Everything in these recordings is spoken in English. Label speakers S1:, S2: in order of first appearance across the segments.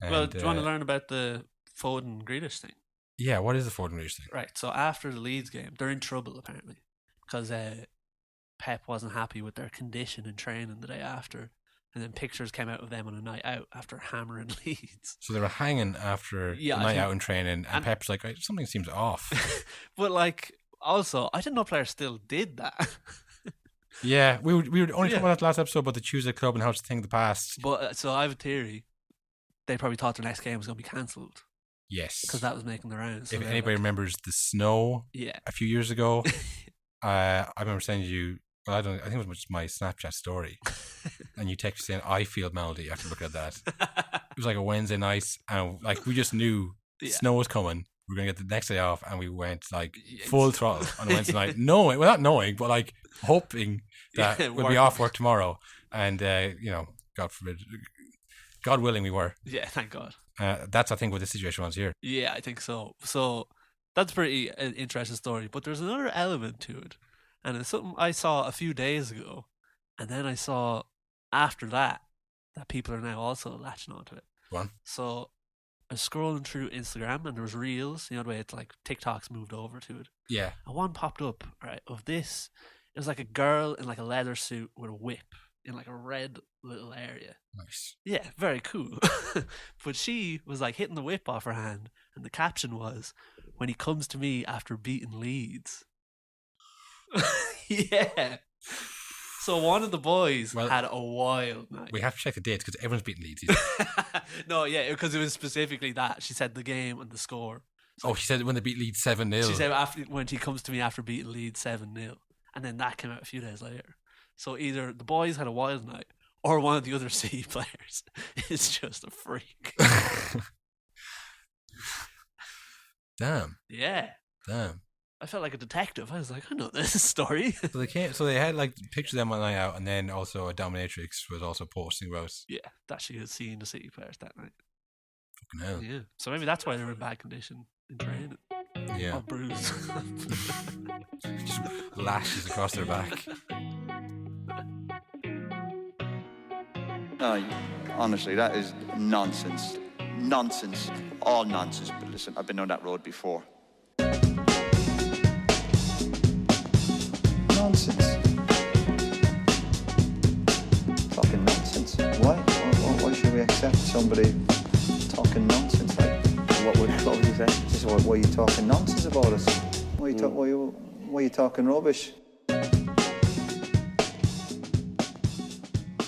S1: And,
S2: Well, do you want to learn about the Foden Grealish thing?
S1: Yeah, what is the Foden Grealish thing?
S2: Right. So after the Leeds game, they're in trouble apparently because Pep wasn't happy with their condition in training the day after, and then pictures came out of them on a night out after hammering Leeds.
S1: So they were hanging after the night out in training, and Pep's like, something seems off.
S2: But like, also, I didn't know players still did that.
S1: Yeah, we were only talking about that last episode about the Tuesday Club and how it's a thing of the past.
S2: But so I have a theory. They probably thought their next game was going to be cancelled.
S1: Yes,
S2: because that was making the rounds. So
S1: if anybody remembers the snow, a few years ago, I remember sending you. Well, I think it was just my Snapchat story, and you texted saying, "I feel Melody." After looking at that, it was like a Wednesday night, and like we just knew snow was coming. We were gonna get the next day off, and we went like full throttle on a Wednesday night, not knowing, but like hoping that we'll be off work tomorrow. And God forbid, God willing, we were.
S2: Yeah, thank God.
S1: That's I think what the situation was here.
S2: Yeah, I think so. So that's a pretty interesting story. But there's another element to it, and it's something I saw a few days ago, and then I saw after that people are now also latching onto it.
S1: Go on.
S2: So I was scrolling through Instagram, and there was reels. The way it's like TikTok's moved over to it.
S1: Yeah.
S2: And one popped up of this. It was like a girl in like a leather suit with a whip in like a red little area.
S1: Nice.
S2: Yeah, very cool. But she was like hitting the whip off her hand, and the caption was, "When he comes to me after beating Leeds." Yeah. So one of the boys had a wild night.
S1: We have to check the dates because everyone's beating Leeds.
S2: No, yeah, because it was specifically that. She said the game and the score.
S1: So she said when they beat Leeds 7-0.
S2: She said when he comes to me after beating Leeds 7-0. And then that came out a few days later. So either the boys had a wild night, or one of the other City players is just a freak.
S1: Damn.
S2: Yeah.
S1: Damn.
S2: I felt like a detective. I was like, I know this story.
S1: So they had like pictures of them on night out, and then also a dominatrix was also posting about.
S2: Yeah, that she had seen the City players that night.
S1: Fucking hell.
S2: Yeah. So maybe that's why they were in bad condition in training.
S1: Yeah.
S2: All bruised.
S1: Just lashes across their back.
S3: No, honestly, that is nonsense. Nonsense. All nonsense. But listen, I've been on that road before.
S4: Nonsense. Talking nonsense. Why should we accept somebody talking nonsense? Like, what would you say? This is why you talking nonsense about us? Why you talking rubbish?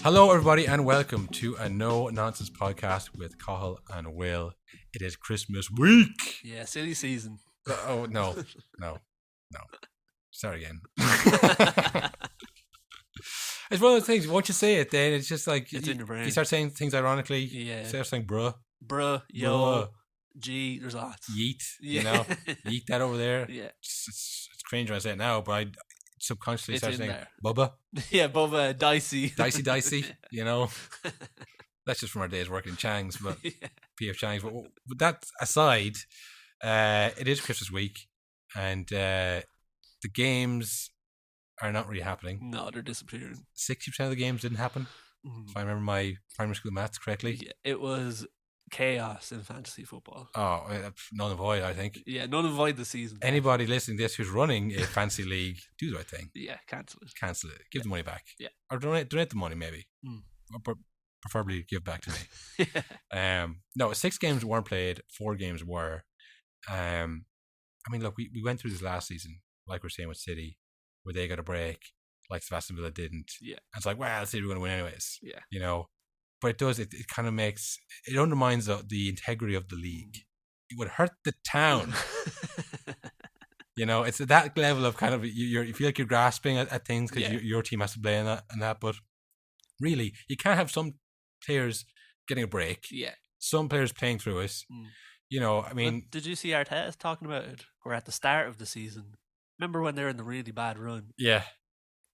S1: Hello, everybody, and welcome to a No Nonsense podcast with Cahill and Will. It is Christmas week.
S2: Yeah, silly season.
S1: Oh, no. Start again. It's one of those things, once you say it, then it's just like,
S2: it's in your brain.
S1: You start saying things ironically.
S2: Yeah.
S1: You start saying bruh.
S2: Bruh, yo, G, there's lots.
S1: Yeet,
S2: yeah.
S1: Yeet that over there.
S2: Yeah.
S1: It's cringe when I say it now, but I subconsciously start saying
S2: there.
S1: Bubba.
S2: Yeah, Bubba, dicey.
S1: Dicey, That's just from our days working in Chang's, but PF Chang's. But that aside, it is Christmas week, and the games are not really happening.
S2: No, they're disappearing. 60%
S1: of the games didn't happen, if I remember my primary school maths correctly.
S2: Yeah, it was chaos in fantasy football.
S1: Oh, none of void, I think.
S2: Yeah, none of void the season.
S1: Anybody listening to this who's running a fantasy league, do the right thing.
S2: Yeah, cancel it.
S1: Give the money back.
S2: Yeah.
S1: Or donate the money, maybe. Or preferably give back to me. No, 6 games weren't played, 4 games were. I mean, look, we went through this last season, like we're saying with City, where they got a break, like Aston Villa didn't.
S2: Yeah.
S1: And it's like, well, City were going to win anyways.
S2: Yeah.
S1: But it does, it kind of makes, it undermines the integrity of the league. It would hurt the town. It's at that level of kind of, you feel like you're grasping at things because your team has to play in that. But really, you can't have some players getting a break.
S2: Yeah.
S1: Some players playing through it. I mean...
S2: But did you see Arteta talking about it? Or at the start of the season, remember when they were in the really bad run?
S1: Yeah.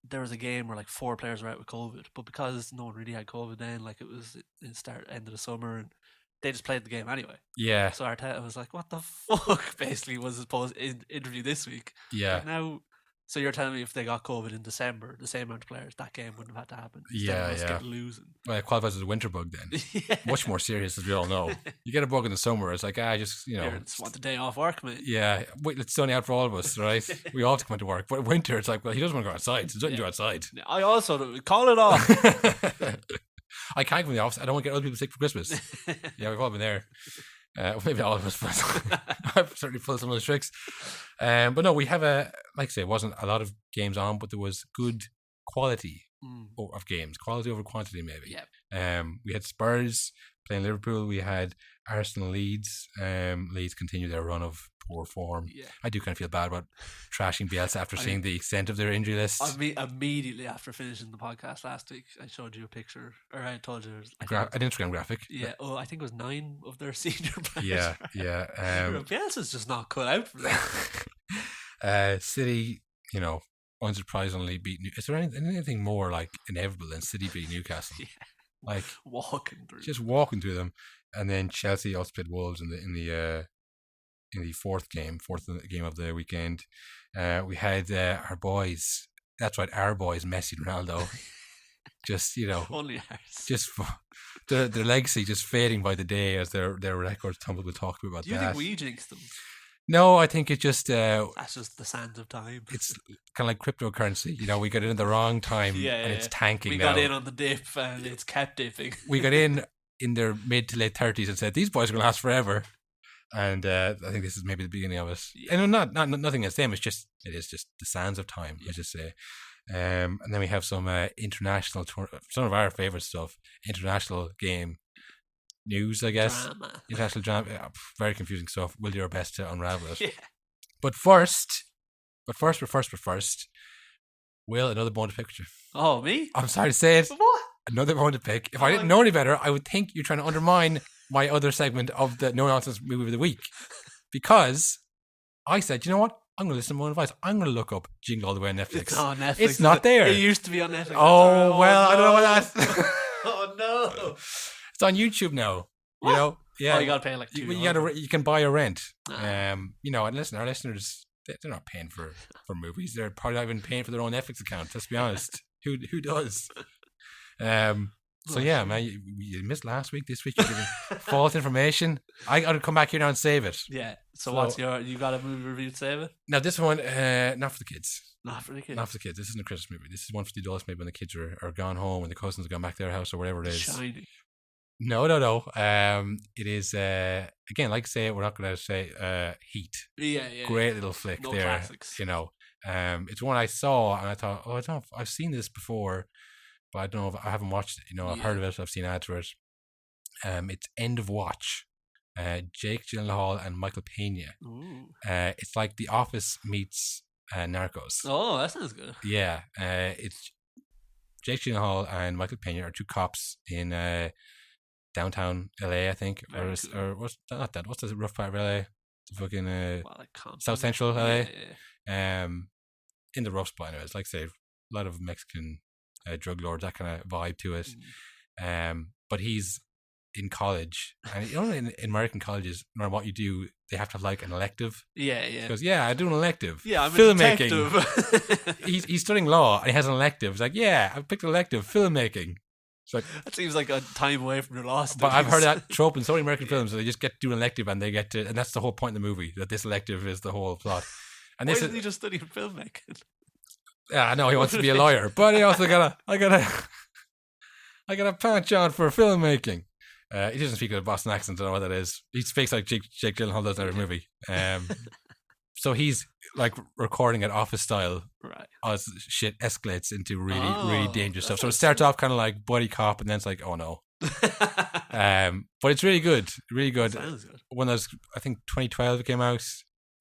S2: There was a game where like 4 players were out with COVID, but because no one really had COVID then, like it was end of the summer, and they just played the game anyway.
S1: Yeah.
S2: So Arteta was like, "What the fuck?" Basically was his interview this week.
S1: Yeah.
S2: But now So you're telling me if they got COVID in December, the same amount of players, that game wouldn't have had to happen.
S1: Yeah.
S2: Get losing.
S1: Well, it qualifies as a winter bug then.
S2: Yeah.
S1: Much more serious, as we all know. You get a bug in the summer, it's like, just,
S2: Just want the day off work, mate.
S1: Yeah, wait, it's sunny out for all of us, right? We all have to come to work. But winter, it's like, well, he doesn't want to go outside. There's nothing to do outside.
S2: I also call it off.
S1: I can't go in the office. I don't want to get other people sick for Christmas. Yeah, we've all been there. Maybe all of us, but I've certainly pulled some of those tricks. But no, we have like I say, it wasn't a lot of games on, but there was good quality of games, quality over quantity, maybe.
S2: Yeah.
S1: We had Spurs playing Liverpool. We had Arsenal, Leeds. Leeds continue their run of poor form.
S2: Yeah.
S1: I do kind of feel bad about trashing Bielsa after seeing the extent of their injury list.
S2: Immediately after finishing the podcast last week, I showed you a picture, or I told you
S1: an Instagram graphic.
S2: Yeah. Oh, I think it was 9 of their senior players.
S1: Yeah.
S2: Bielsa's just not cut out for that.
S1: City, unsurprisingly beat. Is there anything more like inevitable than City beat Newcastle?
S2: Yeah.
S1: Like
S2: walking through
S1: them, and then Chelsea also played Wolves in the fourth game of the weekend. We had our boys. That's right, our boys, Messi and Ronaldo. Just
S2: only ours.
S1: Just their legacy just fading by the day as their records tumble. We'll talk about that.
S2: Do you think we jinxed them?
S1: No, I think it just
S2: that's just the sands of time.
S1: It's kind of like cryptocurrency. We got in at the wrong time and it's tanking.
S2: We got in on the dip and it's kept dipping.
S1: We got in their mid to late 30s and said these boys are going to last forever. And I think this is maybe the beginning of it. Yeah. And not nothing against them. It is just the sands of time. Yeah. Let's just say. And then we have some international, some of our favorite stuff. International game news, I guess.
S2: Drama.
S1: International drama. Yeah, very confusing stuff. We'll do our best to unravel it.
S2: Yeah. But
S1: first, Will, another bone to pick with you.
S2: Oh, me?
S1: I'm sorry to say it.
S2: What?
S1: Another bone to pick. If I didn't know any better, I would think you're trying to undermine my other segment of the No Nonsense Movie of the Week. Because I said, you know what? I'm going to listen to my own advice. I'm going to look up Jingle All the Way on Netflix.
S2: It's not on Netflix.
S1: It's not there.
S2: It used to be on Netflix.
S1: Oh, well, no. I don't know what that.
S2: Oh, no.
S1: It's on YouTube now.
S2: What?
S1: Yeah.
S2: Oh, you got to pay like $2.
S1: You can buy a rent. And listen, our listeners, they're not paying for movies. They're probably not even paying for their own Netflix account. Let's be honest. Who does? So yeah, man, you missed last week. This week you're giving false information. I got to come back here now and save it.
S2: Yeah. So you got a movie review to save it?
S1: Now this one, not for the kids.
S2: Not for the kids.
S1: Not for the kids. This isn't a Christmas movie. This is one for the adults. Maybe when the kids are gone home and the cousins have gone back to their house or whatever it is.
S2: Shining.
S1: No. It is again, like I say, we're not going to say Heat.
S2: Yeah.
S1: Great little flick
S2: no
S1: there.
S2: Classics.
S1: It's one I saw and I thought, I don't know if I've seen this before, but I don't know if I haven't watched it. I've heard of it. I've seen ads for it. It's End of Watch. Jake Gyllenhaal and Michael Pena. It's like The Office meets Narcos.
S2: Oh, that sounds good.
S1: Yeah. It's Jake Gyllenhaal and Michael Pena are two cops in downtown LA, I think, or what's not that? What's the rough part of LA? The fucking South Central LA.
S2: Yeah.
S1: In the rough spot, anyways. Like I say, a lot of Mexican drug lords, that kind of vibe to it. But he's in college, and in American colleges, no matter what you do, they have to have like an elective.
S2: Yeah.
S1: Because I do an elective.
S2: Yeah, I'm
S1: filmmaking.
S2: A detective.
S1: he's studying law, and he has an elective. It's like, I picked an elective, filmmaking. It's like,
S2: that seems like a time away from your law studies.
S1: But I've heard that trope in so many American films. So they just get to do an elective, and they get to, and that's the whole point of the movie. That this elective is the whole plot. And
S2: why
S1: this
S2: isn't he just studying filmmaking?
S1: Yeah, I know he wants to be a lawyer, but he also I gotta punch on for filmmaking. He doesn't speak with a Boston accent. I don't know what that is. He speaks like Jake Gyllenhaal does in every movie. So he's like recording it office style,
S2: right?
S1: As shit escalates into really dangerous stuff. So it starts off kind of like buddy cop, and then it's like, oh no. But it's really good, really good.
S2: Sounds good.
S1: When I think 2012 it came out.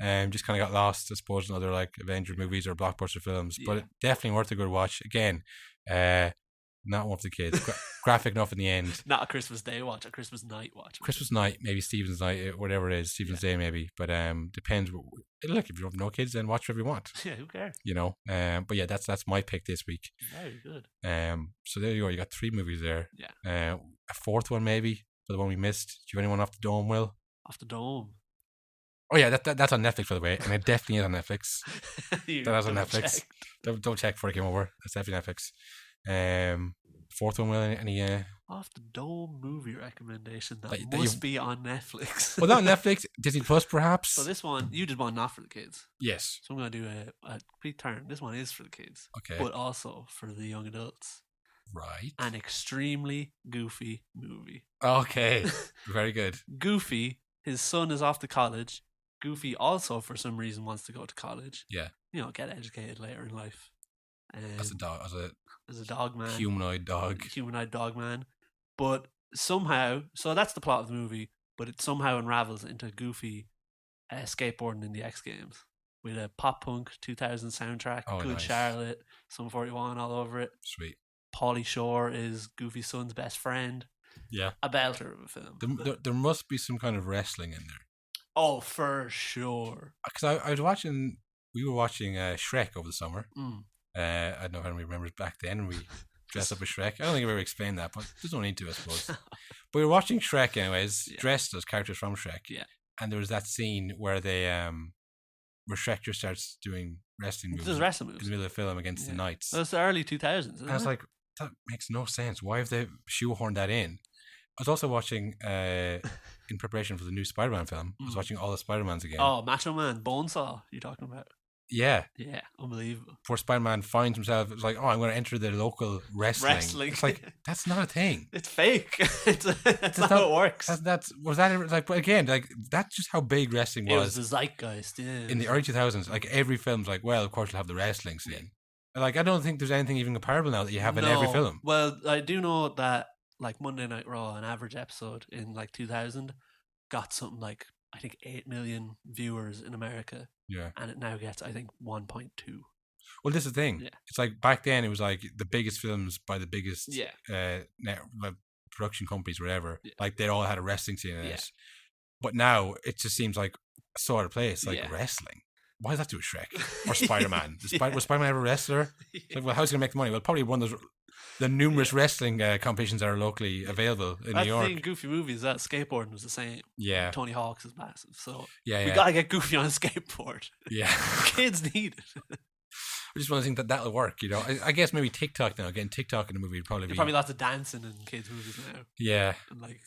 S1: Just kind of got lost, I suppose, in other like Avenger movies or blockbuster films.
S2: Yeah.
S1: But it definitely worth a good watch. Again, not one for the kids. Graphic enough in the end.
S2: Not a Christmas Day watch, a Christmas night watch.
S1: Christmas night, maybe Stephen's night, whatever it is, Stephen's Day maybe. But depends. Look, if you have no kids, then watch whatever you want.
S2: Yeah, who cares?
S1: But yeah, that's my pick this week.
S2: Very good.
S1: So there you go. You got 3 movies there.
S2: Yeah.
S1: A 4th one maybe for the one we missed. Do you have anyone off the dome, Will?
S2: Off the dome.
S1: Oh yeah, that's on Netflix, by the way, and it definitely is on Netflix.
S2: You
S1: That is on
S2: double
S1: Netflix.
S2: checked.
S1: Don't check before it came over. It's definitely Netflix. Fourth one, Will, any
S2: Off the dome movie recommendation that
S1: that
S2: must
S1: you've-
S2: be on Netflix.
S1: well, not Netflix, Disney Plus, perhaps.
S2: So this one, you did one not for the kids.
S1: Yes.
S2: So I'm going to do a quick turn. This one is for the kids,
S1: Okay.
S2: but also for the young adults.
S1: Right.
S2: An extremely goofy movie.
S1: Okay. Very good.
S2: Goofy, his son is off to college. Goofy also, for some reason, wants to go to college.
S1: Yeah.
S2: You know, get educated later in life.
S1: As a dog,
S2: As a dog man.
S1: humanoid dog.
S2: Humanoid dog man. But somehow, so that's the plot of the movie, but it somehow unravels into Goofy skateboarding in the X Games with a pop punk 2000 soundtrack,
S1: Oh,
S2: Good
S1: nice.
S2: Charlotte, Sum 41 all over it.
S1: Sweet.
S2: Pauly Shore is Goofy's son's best friend.
S1: Yeah.
S2: A belter of a film.
S1: There must be some kind of wrestling in there.
S2: Oh, for sure.
S1: Because we were watching Shrek over the summer.
S2: Mm.
S1: I don't know if anyone remembers back then we dressed up as Shrek. I don't think I've ever explained that, but there's no need to, I suppose. But we were watching Shrek anyways, dressed as characters from Shrek.
S2: Yeah.
S1: And there was that scene where they where Shrek just starts doing wrestling moves
S2: There's wrestling
S1: in
S2: moves.
S1: the middle of the film against the Knights.
S2: That's the early 2000s, isn't
S1: And I was
S2: it?
S1: like, that makes no sense. Why have they shoehorned that in? I was also watching, in preparation for the new Spider-Man film, I was watching all the Spider-Mans again.
S2: Oh, Macho Man, Bonesaw, you talking about?
S1: Yeah.
S2: Yeah, unbelievable.
S1: Before Spider-Man finds himself, it's like, oh, I'm going to enter the local wrestling. It's like, that's not a thing.
S2: It's fake. That's not how it works.
S1: But again, like, that's just how big wrestling
S2: It was
S1: was
S2: the zeitgeist, yeah.
S1: in the early 2000s. Like, every film's like, well, of course, you'll have the wrestling scene. Like, I don't think there's anything even comparable now that you have in every film.
S2: Well, I do know that, like, Monday Night Raw, an average episode in, like, 2000, got something like, I think, 8 million viewers in America.
S1: Yeah.
S2: And it now gets, I think, 1.2.
S1: Well, this is the thing.
S2: Yeah.
S1: It's like back then, it was like the biggest films by the biggest
S2: Yeah.
S1: like production companies, whatever.
S2: Yeah.
S1: Like, they all had a wrestling scene in
S2: Yeah.
S1: it. But now, it just seems like so out of place. Like,
S2: Yeah.
S1: wrestling. Why does that do with Shrek? Or Spider-Man?
S2: Yeah.
S1: Was Spider-Man ever a wrestler? It's like, well, how's he going to make the money? Well, probably one of those, the numerous wrestling competitions that are locally available in
S2: That's
S1: New York.
S2: the thing in Goofy movies, that skateboarding was the same.
S1: Yeah.
S2: Tony Hawk's is massive. So
S1: Yeah,
S2: we
S1: yeah.
S2: got to get Goofy on a skateboard.
S1: Yeah.
S2: Kids need it.
S1: I just want to think that that'll work, you know. I guess maybe TikTok now. Getting TikTok in a movie would probably
S2: There's
S1: be...
S2: probably lots of dancing in kids' movies now.
S1: Yeah.
S2: And like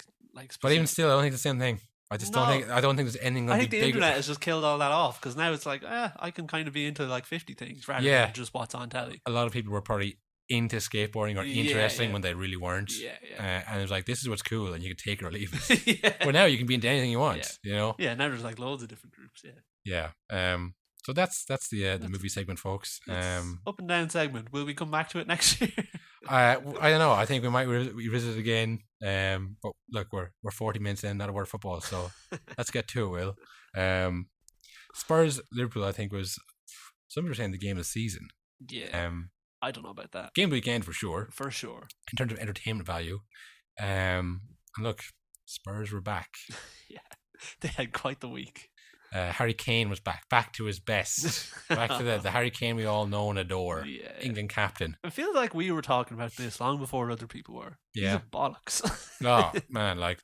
S1: But even still, I don't think it's the same thing. I don't think there's anything
S2: I
S1: going to
S2: think
S1: be
S2: the
S1: bigger.
S2: internet has just killed all that off because now it's like, I can kind of be into like 50 things rather
S1: Yeah.
S2: than just what's on telly.
S1: A lot of people were probably into skateboarding or into
S2: Yeah,
S1: wrestling
S2: yeah.
S1: when they really weren't.
S2: Yeah, yeah.
S1: And it was like, this is what's cool, and you can take it or leave it.
S2: yeah.
S1: But now you can be into anything you want,
S2: Yeah.
S1: you know?
S2: Yeah, now there's like loads of different groups. Yeah.
S1: Yeah. So that's the movie segment, folks.
S2: It's up and down segment. Will we come back to it next year?
S1: I don't know. I think we might revisit it again. But look, we're 40 minutes in, not a word of football, so let's get to it, Will. Spurs Liverpool, I think, was, some people are saying, the game of the season.
S2: Yeah. I don't know about that.
S1: Game of the weekend for sure,
S2: For sure.
S1: in terms of entertainment value. And look, Spurs were back.
S2: Yeah. They had quite the week.
S1: Harry Kane was back to his best, back to the Harry Kane we all know and adore,
S2: Yeah.
S1: England captain.
S2: I feel like we were talking about this long before other people were.
S1: Yeah.
S2: These are bollocks.
S1: Oh man, like,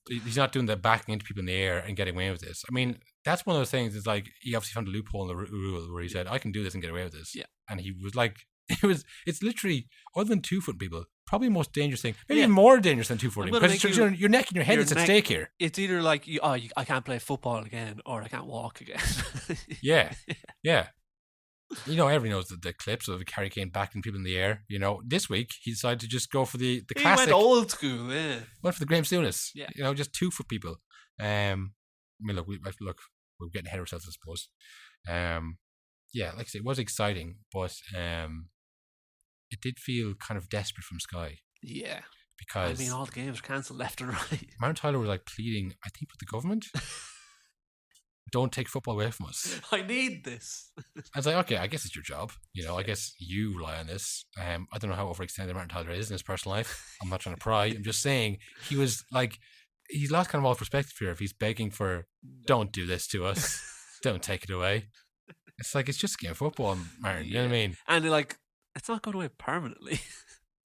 S1: he's not doing the backing into people in the air and getting away with this. I mean, that's one of those things. It's like, he obviously found a loophole in the rule where he said, I can do this and get away with this.
S2: Yeah.
S1: And he was like, it's literally, other than 2-foot people, probably the most dangerous thing. Maybe
S2: Yeah.
S1: even more dangerous than 2-footing.
S2: I'm gonna
S1: Because
S2: make
S1: your neck and your head
S2: your
S1: is at
S2: neck-
S1: stake here.
S2: It's either like, I can't play football again or I can't walk again.
S1: Yeah. Yeah. You know, everybody knows the clips of Harry Kane backing people in the air. You know, this week he decided to just go for the
S2: He
S1: classic.
S2: went old school, yeah.
S1: Went for the Graham Souness.
S2: Yeah.
S1: You know, just 2-foot people. I mean, look, we're getting ahead of ourselves, I suppose. Yeah, like I said, it was exciting, but it did feel kind of desperate from Sky
S2: Yeah.
S1: because
S2: I mean, all the games were cancelled left and right.
S1: Mount Tyler was like pleading, I think, with the government, don't take football away from us.
S2: I need this.
S1: I was like, okay, I guess it's your job. You know, I guess you rely on this. I don't know how overextended Martin Tyler is in his personal life. I'm not trying to pry. I'm just saying he was like, he's lost kind of all perspective here if he's begging for, don't do this to us. Don't take it away. It's like, it's just a game of football, Martin. You know what I mean?
S2: And like, it's not going away permanently.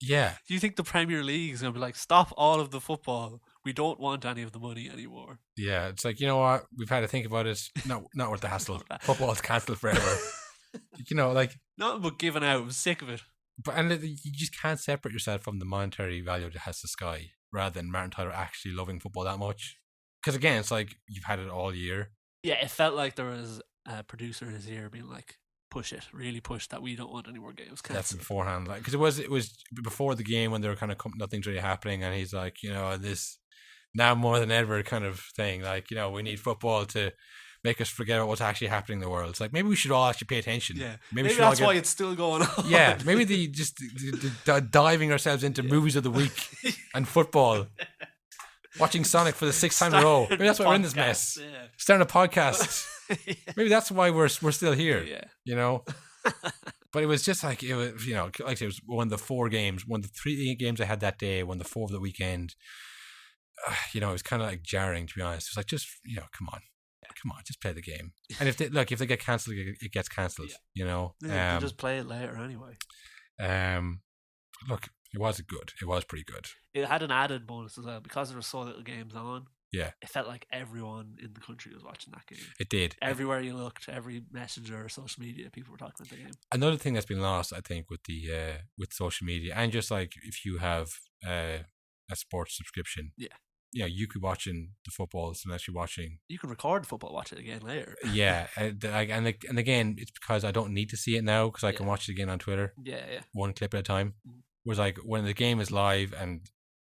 S1: Yeah.
S2: Do you think the Premier League is going to be like, stop all of the football? We don't want any of the money anymore.
S1: Yeah, it's like, you know what? We've had to think about it. No, not worth the hassle. Football's cancelled forever. You know, like...
S2: Nothing but giving out. I'm sick of it.
S1: But and you just can't separate yourself from the monetary value that has to Sky, rather than Martin Tyler actually loving football that much. Because again, it's like you've had it all year.
S2: Yeah, it felt like there was a producer in his ear being like, push it, really push that we don't want any more games cancelled. That's
S1: beforehand, like, because it was before the game when they were kind of nothing's really happening, and he's like, you know, this now more than ever kind of thing, like, you know, we need football to make us forget about what's actually happening in the world. It's like, maybe we should all actually pay attention.
S2: Yeah, maybe that's why it's still going on.
S1: Yeah, maybe the diving ourselves into movies of the week and football. Watching Sonic for the 6th time in a row. Maybe that's why we're in this mess. Yeah. Starting a podcast. Yeah. Maybe that's why we're still here. Yeah. You know? But it was just like, it was, you know, like it was one of the 4 games, one of the 3 games I had that day, one of the 4 of the weekend. You know, it was kind of like jarring, to be honest. It was like, just, you know, come on, just play the game. And if they get cancelled, it gets cancelled. Yeah. You know,
S2: you just play it later anyway.
S1: Look, it was good. It was pretty good.
S2: It had an added bonus as well because there were so little games on.
S1: Yeah,
S2: it felt like everyone in the country was watching that game.
S1: It did.
S2: Everywhere you looked, every messenger or social media, people were talking about the game.
S1: Another thing that's been lost, I think, with the with social media, and just like if you have a sports subscription, you know, you could be watching the football unless you're watching.
S2: You can record the football, watch it again later.
S1: Yeah, and again, it's because I don't need to see it now because I can watch it again on Twitter.
S2: Yeah.
S1: One clip at a time. Whereas like when the game is live and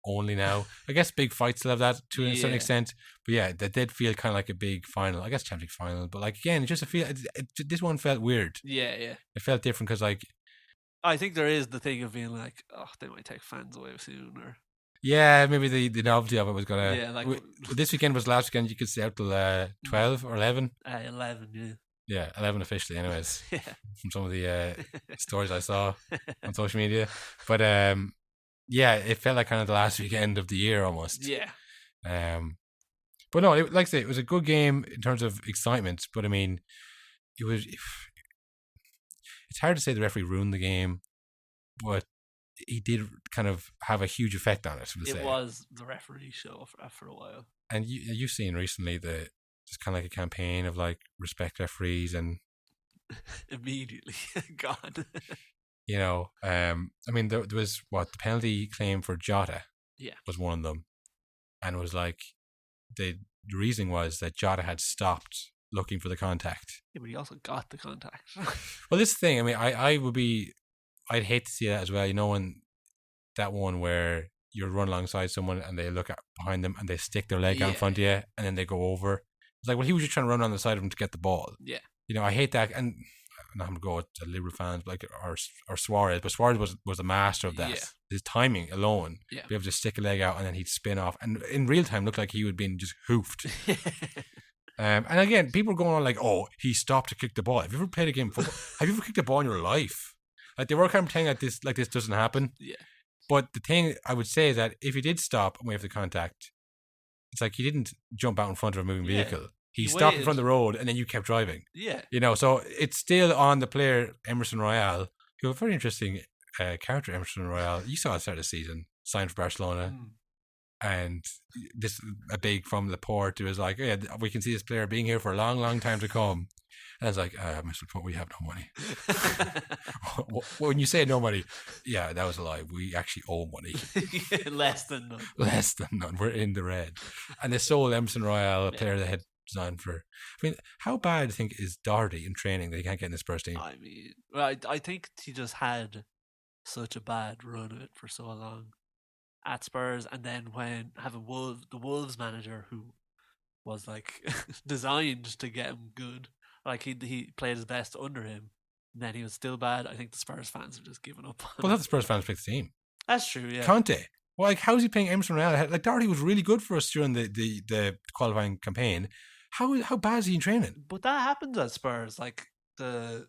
S1: only now, I guess big fights still have that to a certain extent. But yeah, that did feel kind of like a big final. I guess Champions League final. But like again, this one felt weird.
S2: Yeah.
S1: It felt different because like.
S2: I think there is the thing of being like, oh, they might take fans away soon, or.
S1: Yeah, maybe the novelty of it was gonna.
S2: Yeah, like
S1: this weekend was last weekend. You could stay out till 12 or 11.
S2: 11, yeah.
S1: Yeah, 11 officially. Anyways,
S2: yeah.
S1: From some of the stories I saw on social media, but yeah, it felt like kind of the last weekend of the year almost.
S2: Yeah.
S1: But no, like I say, it was a good game in terms of excitement. But I mean, it was. It's hard to say the referee ruined the game, but he did kind of have a huge effect on it.
S2: It was the referee show for a while.
S1: And you've seen recently just kind of like a campaign of like respect referees and
S2: immediately gone.
S1: You know, I mean, there was the penalty claim for Jota.
S2: Yeah,
S1: was one of them, and it was like the reasoning was that Jota had stopped looking for the contact.
S2: Yeah, but he also got the contact.
S1: Well, this thing, I mean, I'd hate to see that as well. You know, when that one where you run alongside someone and they look behind them and they stick their leg out in front of you and then they go over. It's like, well, he was just trying to run on the side of him to get the ball.
S2: Yeah. You
S1: know, I hate that. And I'm not going to go with the Liverpool fans, like or Suarez, but Suarez was the master of that. Yeah. His timing alone, be able to stick a leg out and then he'd spin off, and in real time looked like he would have been just hoofed. And again, people are going on like, oh, he stopped to kick the ball. Have you ever played a game of football? Have you ever kicked a ball in your life? Like, they were kind of pretending like this doesn't happen.
S2: Yeah.
S1: But the thing I would say is that if he did stop and wait for the contact, it's like he didn't jump out in front of a moving vehicle. He stopped in front of the road and then you kept driving.
S2: Yeah.
S1: You know, so it's still on the player, Emerson Royale, who a very interesting character, Emerson Royale. You saw at the start of the season, signed for Barcelona. And this a big from the port. It was like, yeah, we can see this player being here for a long, long time to come. And I was like, Mr. Port, we have no money. When you say no money, yeah, that was a lie. We actually owe money.
S2: Less than none.
S1: Less than none. We're in the red. And they sold Emerson Royale, a player that had designed for. I mean, how bad do you think is Doherty in training that he can't get in this first team?
S2: I mean, I think he just had such a bad run of it for so long at Spurs, and then when having the Wolves manager who was like designed to get him good, like he played his best under him, and then he was still bad. I think the Spurs fans have just given up.
S1: Well, that's the Spurs fans picked the team.
S2: That's true, yeah.
S1: Conte. Well, like, how is he playing Emerson Royale? Like, Doherty was really good for us during the qualifying campaign. How bad is he in training?
S2: But that happens at Spurs. Like, the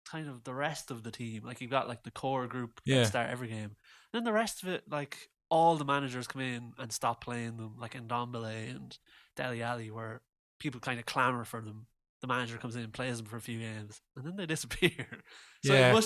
S2: kind of the rest of the team, like you've got like the core group that start every game, and then the rest of it, like all the managers come in and stop playing them, like in Ndombele and Dele Alli, where people kind of clamour for them the manager comes in and plays them for a few games, and then they disappear.
S1: Yeah.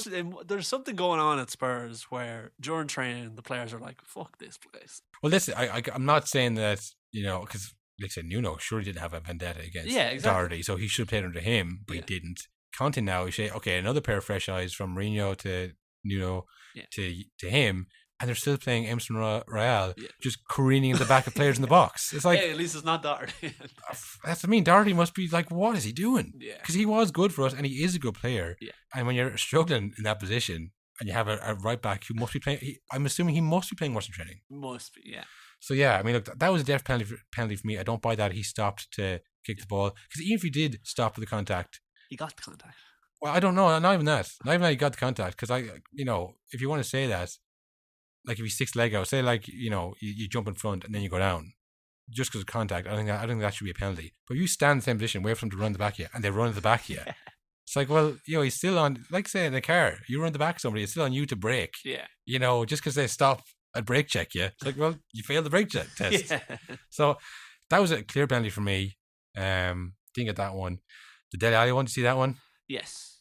S2: There's something going on at Spurs where during training the players are like, "Fuck this place."
S1: Well, listen, I'm not saying that, because like I said, Nuno surely didn't have a vendetta against Doherty, so he should have played under him, but he didn't. Conte now, you say, okay, another pair of fresh eyes from Mourinho to Nuno to him, and they're still playing Emerson Royale, just careening in the back of players in the box. It's like,
S2: hey, at least it's not Doherty.
S1: That's what I mean. Doherty must be like, what is he doing?
S2: Yeah,
S1: because he was good for us, and he is a good player.
S2: Yeah,
S1: and when you're struggling in that position, and you have a right back who must be playing, I'm assuming he must be playing worse in training.
S2: Must be, yeah.
S1: So yeah, I mean, look, that was a def penalty for me. I don't buy that he stopped to kick the ball, because even if he did stop with the contact,
S2: he got the contact.
S1: Well, I don't know. Not even that. Not even that he got the contact. Because if you want to say that, like if he sticks the leg out, say like you jump in front and then you go down, just because of contact, I don't think that should be a penalty. But if you stand in the same position, wait for them to run the back of you, and they run at the back of you. It's like, well, he's still on. Like say in a car, you run the back of somebody, it's still on you to brake.
S2: Yeah.
S1: Just because they stop and brake check you, it's like, well, you failed the brake check test.
S2: Yeah.
S1: So that was a clear penalty for me. Didn't get that one. The Dele Alli one, did you see that one?
S2: Yes.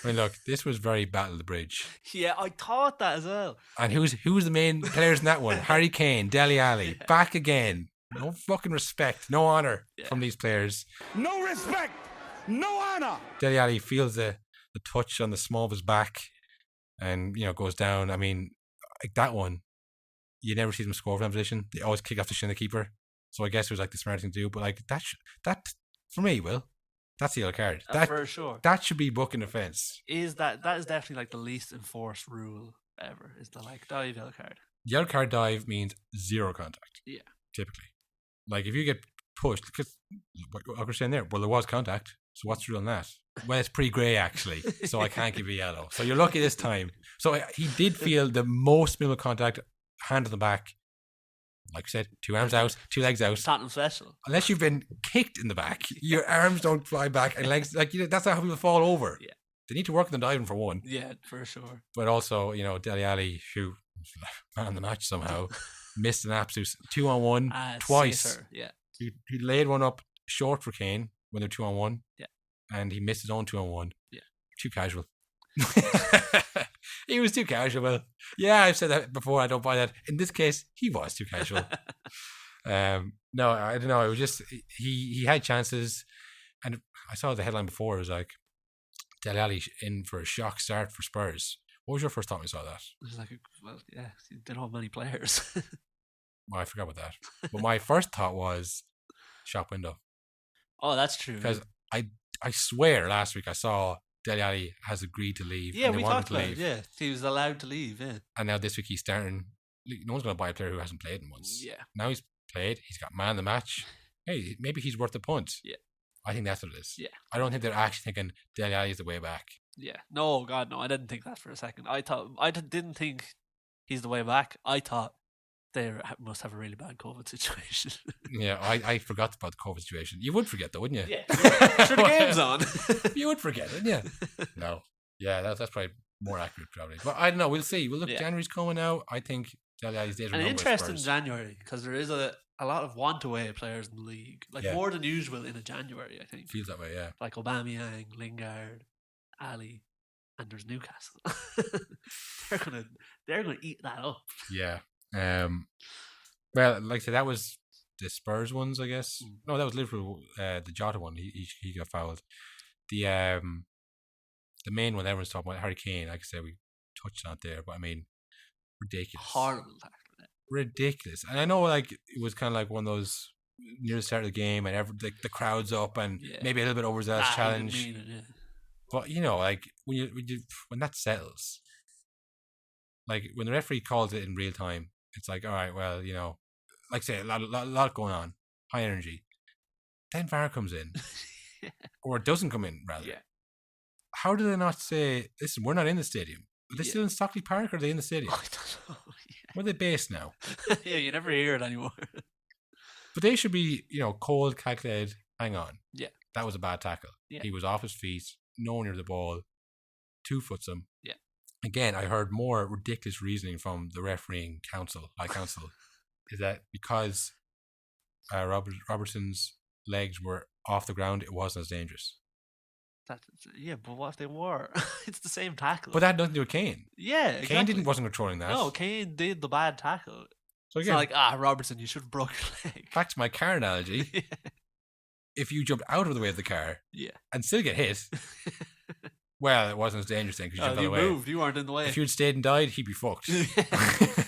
S1: I mean, look, this was very Battle of the Bridge.
S2: Yeah, I thought that as well.
S1: And who was the main players in that one? Harry Kane, Dele Alli, back again. No fucking respect, no honour from these players.
S5: No respect, no honour.
S1: Dele Alli feels the touch on the small of his back and, goes down. I mean, like that one, you never see them score from that position. They always kick off the shin of the keeper. So I guess it was like the smart thing to do. But like that for me, that's the yellow card. That
S2: for sure.
S1: That should be booking offence.
S2: That is definitely like the least enforced rule ever. Is the dive yellow card.
S1: Yellow card dive means zero contact.
S2: Yeah.
S1: Typically. Like if you get pushed, because like we're saying there, well, there was contact. So what's the rule on that? Well, it's pretty grey actually. So I can't give you yellow. So you're lucky this time. So he did feel the most minimal contact, hand on the back. Like I said, 2 arms out, 2 legs out.
S2: Tottenham special.
S1: Unless you've been kicked in the back, your arms don't fly back and legs, that's not how people fall over.
S2: Yeah.
S1: They need to work on the diving for one.
S2: Yeah, for sure.
S1: But also, Dele Alli, who man the match somehow, missed an absolute 2-on-1 twice.
S2: Safer. Yeah.
S1: He laid one up short for Kane when they're 2-on-1.
S2: Yeah.
S1: And he missed his own 2-on-1.
S2: Yeah.
S1: Too casual. He was too casual. Yeah, I've said that before. I don't buy that. In this case, he was too casual. No, I don't know. It was just he had chances, and I saw the headline before. It was like Dele Alli in for a shock start for Spurs. What was your first thought when you saw that?
S2: It was like, they don't have many players.
S1: Well, I forgot about that. But my first thought was shop window.
S2: Oh, that's true.
S1: Because I swear last week I saw Dele Alli has agreed to leave.
S2: Yeah,
S1: and
S2: we
S1: they wanted
S2: talked
S1: to
S2: about
S1: leave.
S2: it. Yeah, he was allowed to leave. Yeah,
S1: and now this week he's starting. No one's going to buy a player who hasn't played in once.
S2: Yeah.
S1: Now he's played. He's got man of the match. Hey, maybe he's worth the punt.
S2: Yeah.
S1: I think that's what it is.
S2: Yeah.
S1: I don't think they're actually thinking Dele Alli is the way back.
S2: Yeah. No, God, no. I didn't think that for a second. I didn't think he's the way back. I thought they must have a really bad COVID situation.
S1: Yeah, I forgot about the COVID situation. You would forget though, wouldn't you?
S2: Yeah. Sure, the game's on.
S1: You would forget, wouldn't you? No. Yeah, that's probably more accurate, probably. But I don't know. We'll see. Well, look, January's coming out. I think Dele Alli's days are
S2: an
S1: numbered.
S2: interesting January because there is a lot of want-away players in the league, more than usual in a January. I think
S1: feels that way. Yeah,
S2: like Aubameyang, Lingard, Ali, and there's Newcastle. they're gonna eat that up.
S1: Yeah. Well, like I said, that was the Spurs ones, I guess. No, that was Liverpool. The Jota one. He got fouled. The main one everyone's talking about, Harry Kane. Like I said, we touched on it there, but I mean, ridiculous.
S2: Horrible tackle.
S1: Ridiculous. And I know, like, it was kind of like one of those near the start of the game, and the crowd's up, and maybe a little bit overzealous challenge. But like when that settles, like when the referee calls it in real time, it's like, all right, well, like I say, a lot going on, high energy. Then VAR comes in, or it doesn't come in, rather.
S2: Yeah.
S1: How do they not say, listen, we're not in the stadium? Are they still in Stockley Park, or are they in the stadium?
S2: I don't know.
S1: Where are they based now?
S2: Yeah, you never hear it anymore.
S1: But they should be, cold, calculated, hang on.
S2: Yeah.
S1: That was a bad tackle. Yeah. He was off his feet, no near the ball, 2-foots him.
S2: Yeah.
S1: Again, I heard more ridiculous reasoning from the refereeing council, is that because Robertson's legs were off the ground, it wasn't as dangerous.
S2: Yeah, but what if they were? It's the same tackle.
S1: But that had nothing to do with Kane.
S2: Yeah, exactly.
S1: Kane wasn't controlling that.
S2: No, Kane did the bad tackle.
S1: So
S2: It's
S1: again,
S2: not like, Robertson, you should have broke your leg.
S1: back to my car analogy.
S2: Yeah.
S1: If you jumped out of the way of the car
S2: Yeah.
S1: and still get hit, well, it wasn't as dangerous then because you jumped out
S2: You
S1: of the way.
S2: moved. You weren't in the way.
S1: If you'd stayed and died, he'd be fucked.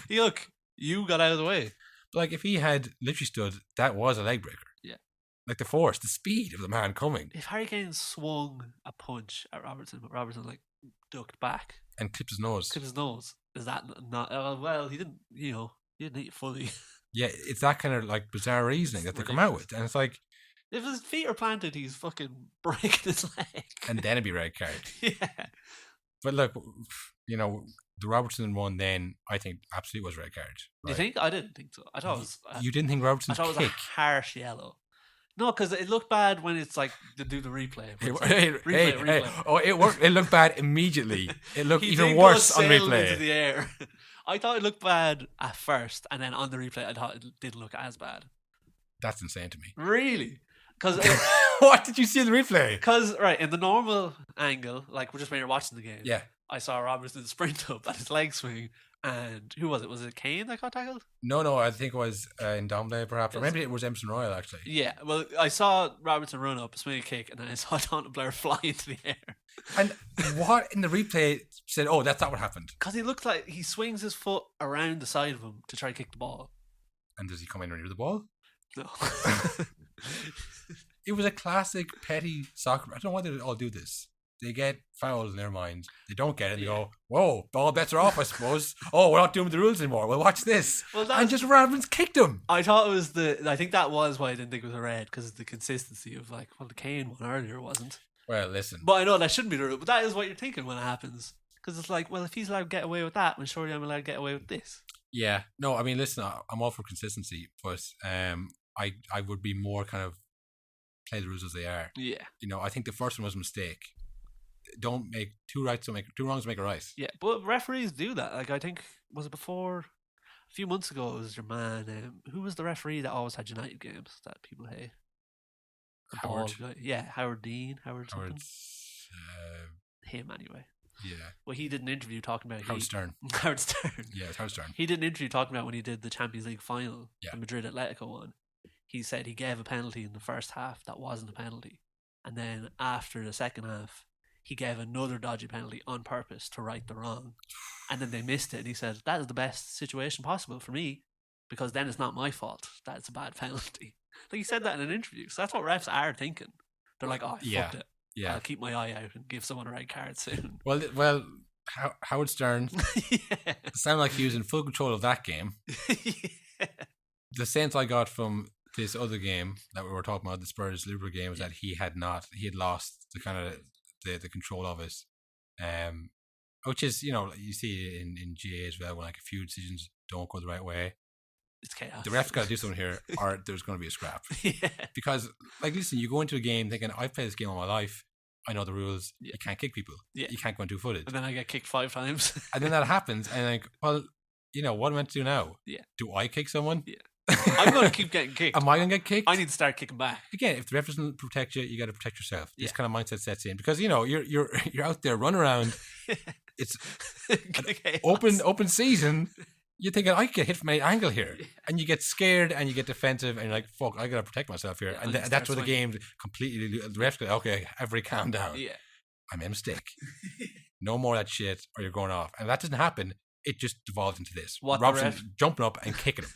S2: Look, you got out of the way.
S1: Like, if he had literally stood, that was a leg breaker.
S2: Yeah.
S1: Like, the force, the speed of the man coming.
S2: If Harry Kane swung a punch at Robertson, but Robertson, like, ducked back,
S1: And clipped his nose.
S2: clipped his nose, is that not... well, he didn't, he didn't eat it fully.
S1: Yeah, it's that kind of, like, bizarre reasoning that they come out with. And it's like...
S2: If his feet are planted, he's fucking breaking his leg.
S1: And then it'd be red card.
S2: Yeah.
S1: But look, the Robertson one then, I think, absolutely was red card.
S2: You think? I didn't think so. I thought it was...
S1: You didn't think
S2: I
S1: Robertson's
S2: thought it was
S1: kick?
S2: a harsh yellow. No, because it looked bad when it's like to do the replay.
S1: Hey, oh, it worked. It looked bad immediately. It looked
S2: He
S1: even
S2: did
S1: worse
S2: go
S1: on
S2: sailing
S1: replay.
S2: into the air. I thought it looked bad at first, and then on the replay, I thought it didn't look as bad.
S1: That's insane to me.
S2: Really? Because
S1: What did you see in the replay?
S2: right, in the normal angle, like we're just when you're watching the game,
S1: Yeah.
S2: I saw Robertson sprint up at his leg swing, and who was it? Was it Kane that got tackled?
S1: No, I think it was in Domblay perhaps. Or
S2: Yes.
S1: maybe it was Emerson Royal actually.
S2: Yeah, well, I saw Robertson run up, swing a kick, and then I saw Tottenham Blair fly into the air.
S1: And what in the replay said, oh, that's not what happened.
S2: Because he looked like he swings his foot around the side of him to try to kick the ball.
S1: And does he come in near the ball?
S2: No.
S1: It was a classic petty soccer. I don't know why they all do this. They get fouled in their mind. They don't get it. They go, whoa, all bets are off, I suppose. Oh, we're not doing the rules anymore. Well, watch this.
S2: Well,
S1: And just Robbins kicked him.
S2: I thought it was I think that was why I didn't think it was a red, because of the consistency of like, well, the Kane one earlier wasn't.
S1: Well, listen.
S2: But I know that shouldn't be the rule, but that is what you're thinking when it happens. Because it's like, well, if he's allowed to get away with that, then surely I'm allowed to get away with this.
S1: Yeah. No, I mean, listen, I'm all for consistency, but I would be more kind of play the rules as they are.
S2: Yeah.
S1: I think the first one was a mistake. Don't make two wrongs make a right.
S2: Yeah, but referees do that. Like, I think, was it before? A few months ago, it was your man. Who was the referee that always had United games that people hate? The
S1: Howard.
S2: bald guy. Yeah, Howard Dean. Howard something.
S1: Howard's,
S2: Him, anyway.
S1: yeah.
S2: Well, he did an interview talking about...
S1: Howard Stern.
S2: Howard Stern.
S1: Yeah, it's Howard Stern.
S2: He did an interview talking about when he did the Champions League final,
S1: Yeah.
S2: the Madrid Atletico one. He said he gave a penalty in the first half that wasn't a penalty. And then after the second half, he gave another dodgy penalty on purpose to right the wrong. And then they missed it. And he said, that is the best situation possible for me, because then it's not my fault that it's a bad penalty. Like, he said that in an interview. So that's what refs are thinking. They're like, oh, I fucked it.
S1: Yeah.
S2: I'll keep my eye out and give someone a red card soon.
S1: Well, Howard Stern
S2: Yeah.
S1: sounded like he was in full control of that game.
S2: Yeah.
S1: The sense I got from this other game that we were talking about, the Spurs Liverpool game, was that he had lost the kind of the control of it. Which is, you see in GA as well, when like a few decisions don't go the right way.
S2: It's chaos.
S1: The ref's got to do something here, or there's going to be a scrap.
S2: Yeah.
S1: Because, like, listen, you go into a game thinking, I've played this game all my life. I know the rules.
S2: Yeah.
S1: You can't kick people.
S2: Yeah.
S1: You can't go and do footage.
S2: And then I get kicked 5 times.
S1: And then that happens, and like, well, what am I meant to do now?
S2: Yeah.
S1: Do I kick someone?
S2: Yeah. I'm going to keep getting kicked.
S1: Am I going to get kicked?
S2: I need to start kicking back.
S1: Again, if the ref doesn't protect you, you got to protect yourself. This
S2: Yeah.
S1: kind of mindset sets in because you're out there running around. It's an open season. You're thinking I could get hit from any angle here, and you get scared and you get defensive, and you're like, "Fuck, I gotta protect myself here."
S2: Yeah,
S1: and
S2: I'll just
S1: that's
S2: start
S1: where the game completely. The refs go, "Okay, everybody calm down.
S2: Yeah.
S1: I made a mistake. No more of that shit, or you're going off." And that doesn't happen. It just devolved into this.
S2: What the
S1: Robson
S2: ref-
S1: jumping up and kicking him.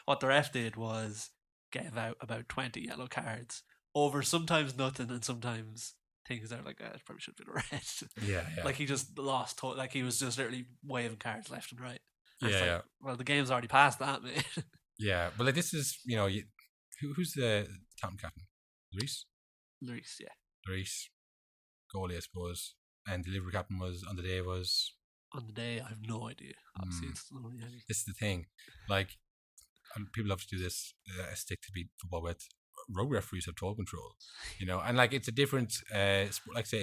S2: What the ref did was gave out about 20 yellow cards over sometimes nothing and sometimes things that are like, it probably should have been a red.
S1: Yeah.
S2: Like, he just lost, like, he was just literally waving cards left and right. And
S1: Yeah,
S2: it's like,
S1: yeah.
S2: well, the game's already past that, mate.
S1: Yeah, but like this is who's the Tottenham captain? Lloris. Lloris, goalie, I suppose, and the Liverpool captain was on the day was.
S2: On the day, I have no idea. Obviously, it's not really any.
S1: This is the thing, like, and people love to do this stick to beat football with. Rugby referees have total control, and like it's a different. Like I say,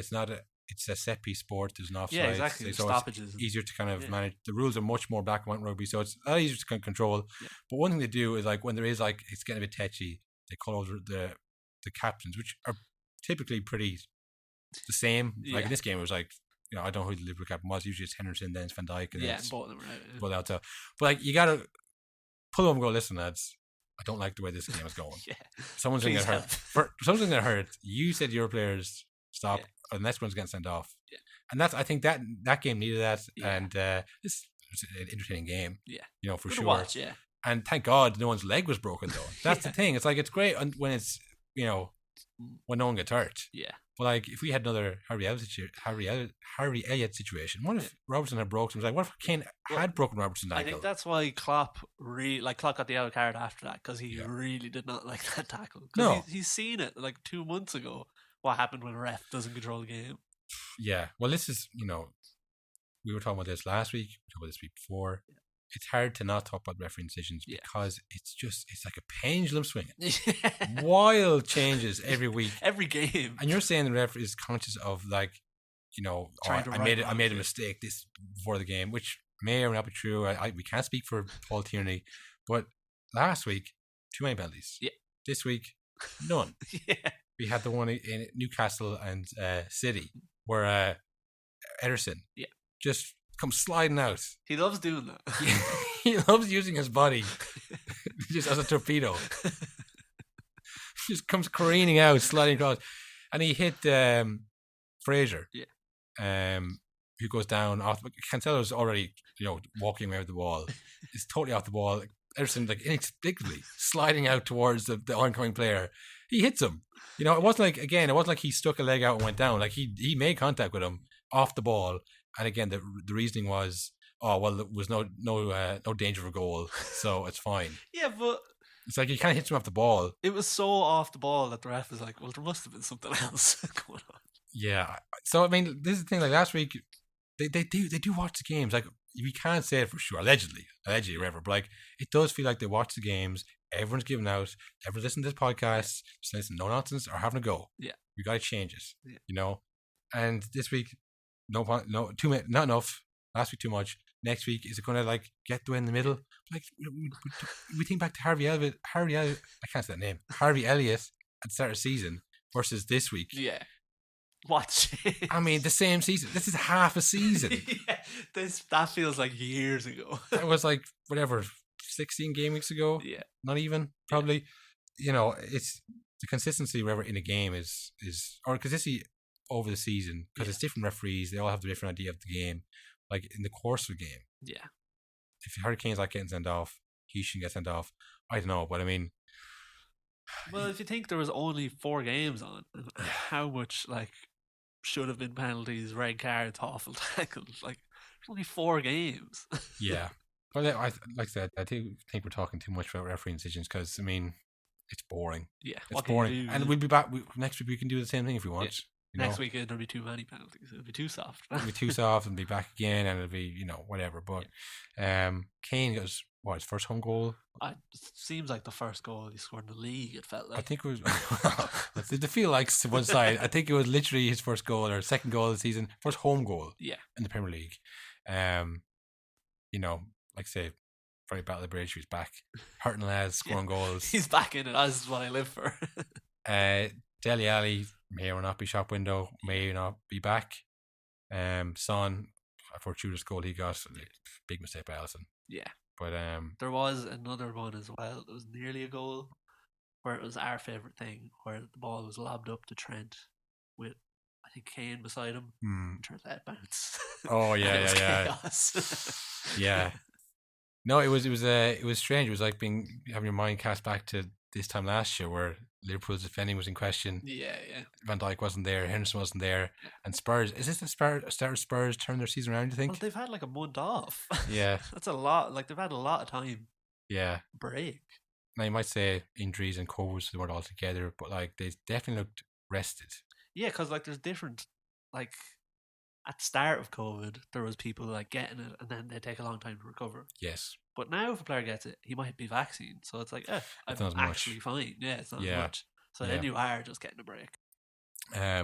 S1: it's a set piece sport. There's an offside.
S2: Yeah, exactly.
S1: So
S2: Stoppages.
S1: it's easier to kind of
S2: Yeah.
S1: manage. The rules are much more black and white in rugby, so it's a lot easier to kind of control.
S2: Yeah.
S1: But one thing they do is like when there is like it's getting a bit tetchy, they call over the the captains, which are typically pretty the same. Like in this game, it was like, you know, I don't know who the Liverpool captain was. Usually it's Henderson, then it's Van Dijk, and then it's
S2: both of them, right?
S1: both out. So, but like, you gotta pull them and go, listen, lads, I don't like the way this game is going. Someone's gonna get hurt. Someone's gonna get hurt. You said your players stop, or the next one's getting sent off. And I think that game needed that, and this was an entertaining game. Yeah, you know, for
S2: good
S1: sure.
S2: To watch,
S1: and thank God no one's leg was broken though. That's the thing. It's like, it's great when it's, you know, when no one gets hurt.
S2: Yeah.
S1: But like, if we had another Harry Elliott situation, what if Robertson had broken? What if Kane had broken Robertson's ankle?
S2: I think that's why Klopp got the yellow card after that, because he really did not like that tackle.
S1: No,
S2: he's seen it like 2 months ago. What happened when a ref doesn't control the game?
S1: Yeah, well, this is, you know, we were talking about this last week, we talked about this week before. It's hard to not talk about referee decisions because it's like a pendulum swinging. Wild changes every week,
S2: every game.
S1: And you're saying the ref is conscious of, like, you know, I made a mistake this before the game, which may or may not be true. We can't speak for Paul Tierney, but last week, too many penalties. Yeah. This week, none. We had the one in Newcastle and City where Ederson just comes sliding out.
S2: He loves doing that.
S1: He loves using his body just as a torpedo. Just comes careening out, sliding across, and he hit Fraser. Who goes down off. Cancellations already, you know, walking away with the ball. He's totally off the ball. Ederson, like, inexplicably sliding out towards the oncoming player. He hits him. You know, it wasn't like he stuck a leg out and went down. Like, he made contact with him off the ball. And again, the reasoning was, oh, well, there was no danger of a goal, so it's fine. Yeah, but it's like he kind of hits him off the ball.
S2: It was so off the ball that the ref was like, well, there must have been something else going on.
S1: Yeah. So I mean, this is the thing. Like last week, they do watch the games. Like, we can't say it for sure, allegedly, whatever. But like, it does feel like they watch the games. Everyone's giving out. Everyone's listening to this podcast. Just listen, no nonsense, or having a go. Yeah, we got to change it. Yeah. You know. And this week, not enough. Last week too much. Next week, is it going to like get the way in the middle? Like, we think back to Harvey Elliott. I can't say that name. Harvey Elliott at the start of the season versus this week.
S2: Yeah. What?
S1: I mean, the same season. This is half a season.
S2: That feels like years ago.
S1: That was like, whatever, 16 game weeks ago. Yeah. Not even, probably. Yeah. You know, it's the consistency wherever in a game is or consistency over the season, because it's different referees. They all have the different idea of the game. Like, in the course of the game. Yeah. If Hurricane's like getting sent off, he shouldn't get sent off. I don't know, but I mean.
S2: Well, if you think there was only 4 games on, how much, like, should have been penalties, red cards, awful tackles. Like, there's only 4 games.
S1: Yeah. Well, like I said, I think we're talking too much about refereeing decisions because, I mean, it's boring. Yeah. It's boring. And we'll be back next week. We can do the same thing if we want.
S2: Yeah. Next week, there'll be too many penalties. It'll be too soft.
S1: It'll be too soft and be back again, and it'll be, you know, whatever. But Kane got his first home goal.
S2: It seems like the first goal he scored in the league, it felt like.
S1: I think it was, it feel like one side. I think it was literally his first goal or second goal of the season, first home goal in the Premier League. You know, like I say, very battle of the bridge, he's back. Hurting lads, scoring goals.
S2: He's back in it, as what I live for.
S1: Dele Alli may or not be shop window, may not be back. Son, a fortuitous goal he got, big mistake by Alisson. Yeah. But
S2: there was another one as well. It was nearly a goal, where it was our favourite thing, where the ball was lobbed up to Trent with, I think, Kane beside him. And Trent let it bounce.
S1: Oh yeah, yeah. Yeah. No, it was strange. It was like having your mind cast back to this time last year, where Liverpool's defending was in question. Yeah. Van Dijk wasn't there, Henderson wasn't there, and Spurs. Is this the start of Spurs turn their season around, do you think?
S2: Well, they've had like a month off.
S1: Yeah.
S2: That's a lot. Like, they've had a lot of time.
S1: Yeah.
S2: Break.
S1: Now, you might say injuries and COVID, they weren't all together, but like, they definitely looked rested.
S2: Yeah, because like, there's different, like, at the start of COVID, there was people like getting it, and then they take a long time to recover.
S1: Yes.
S2: But now, if a player gets it, he might be vaccinated. So it's like, I'm actually fine. Yeah, it's not as much. So then you are just getting a break.
S1: I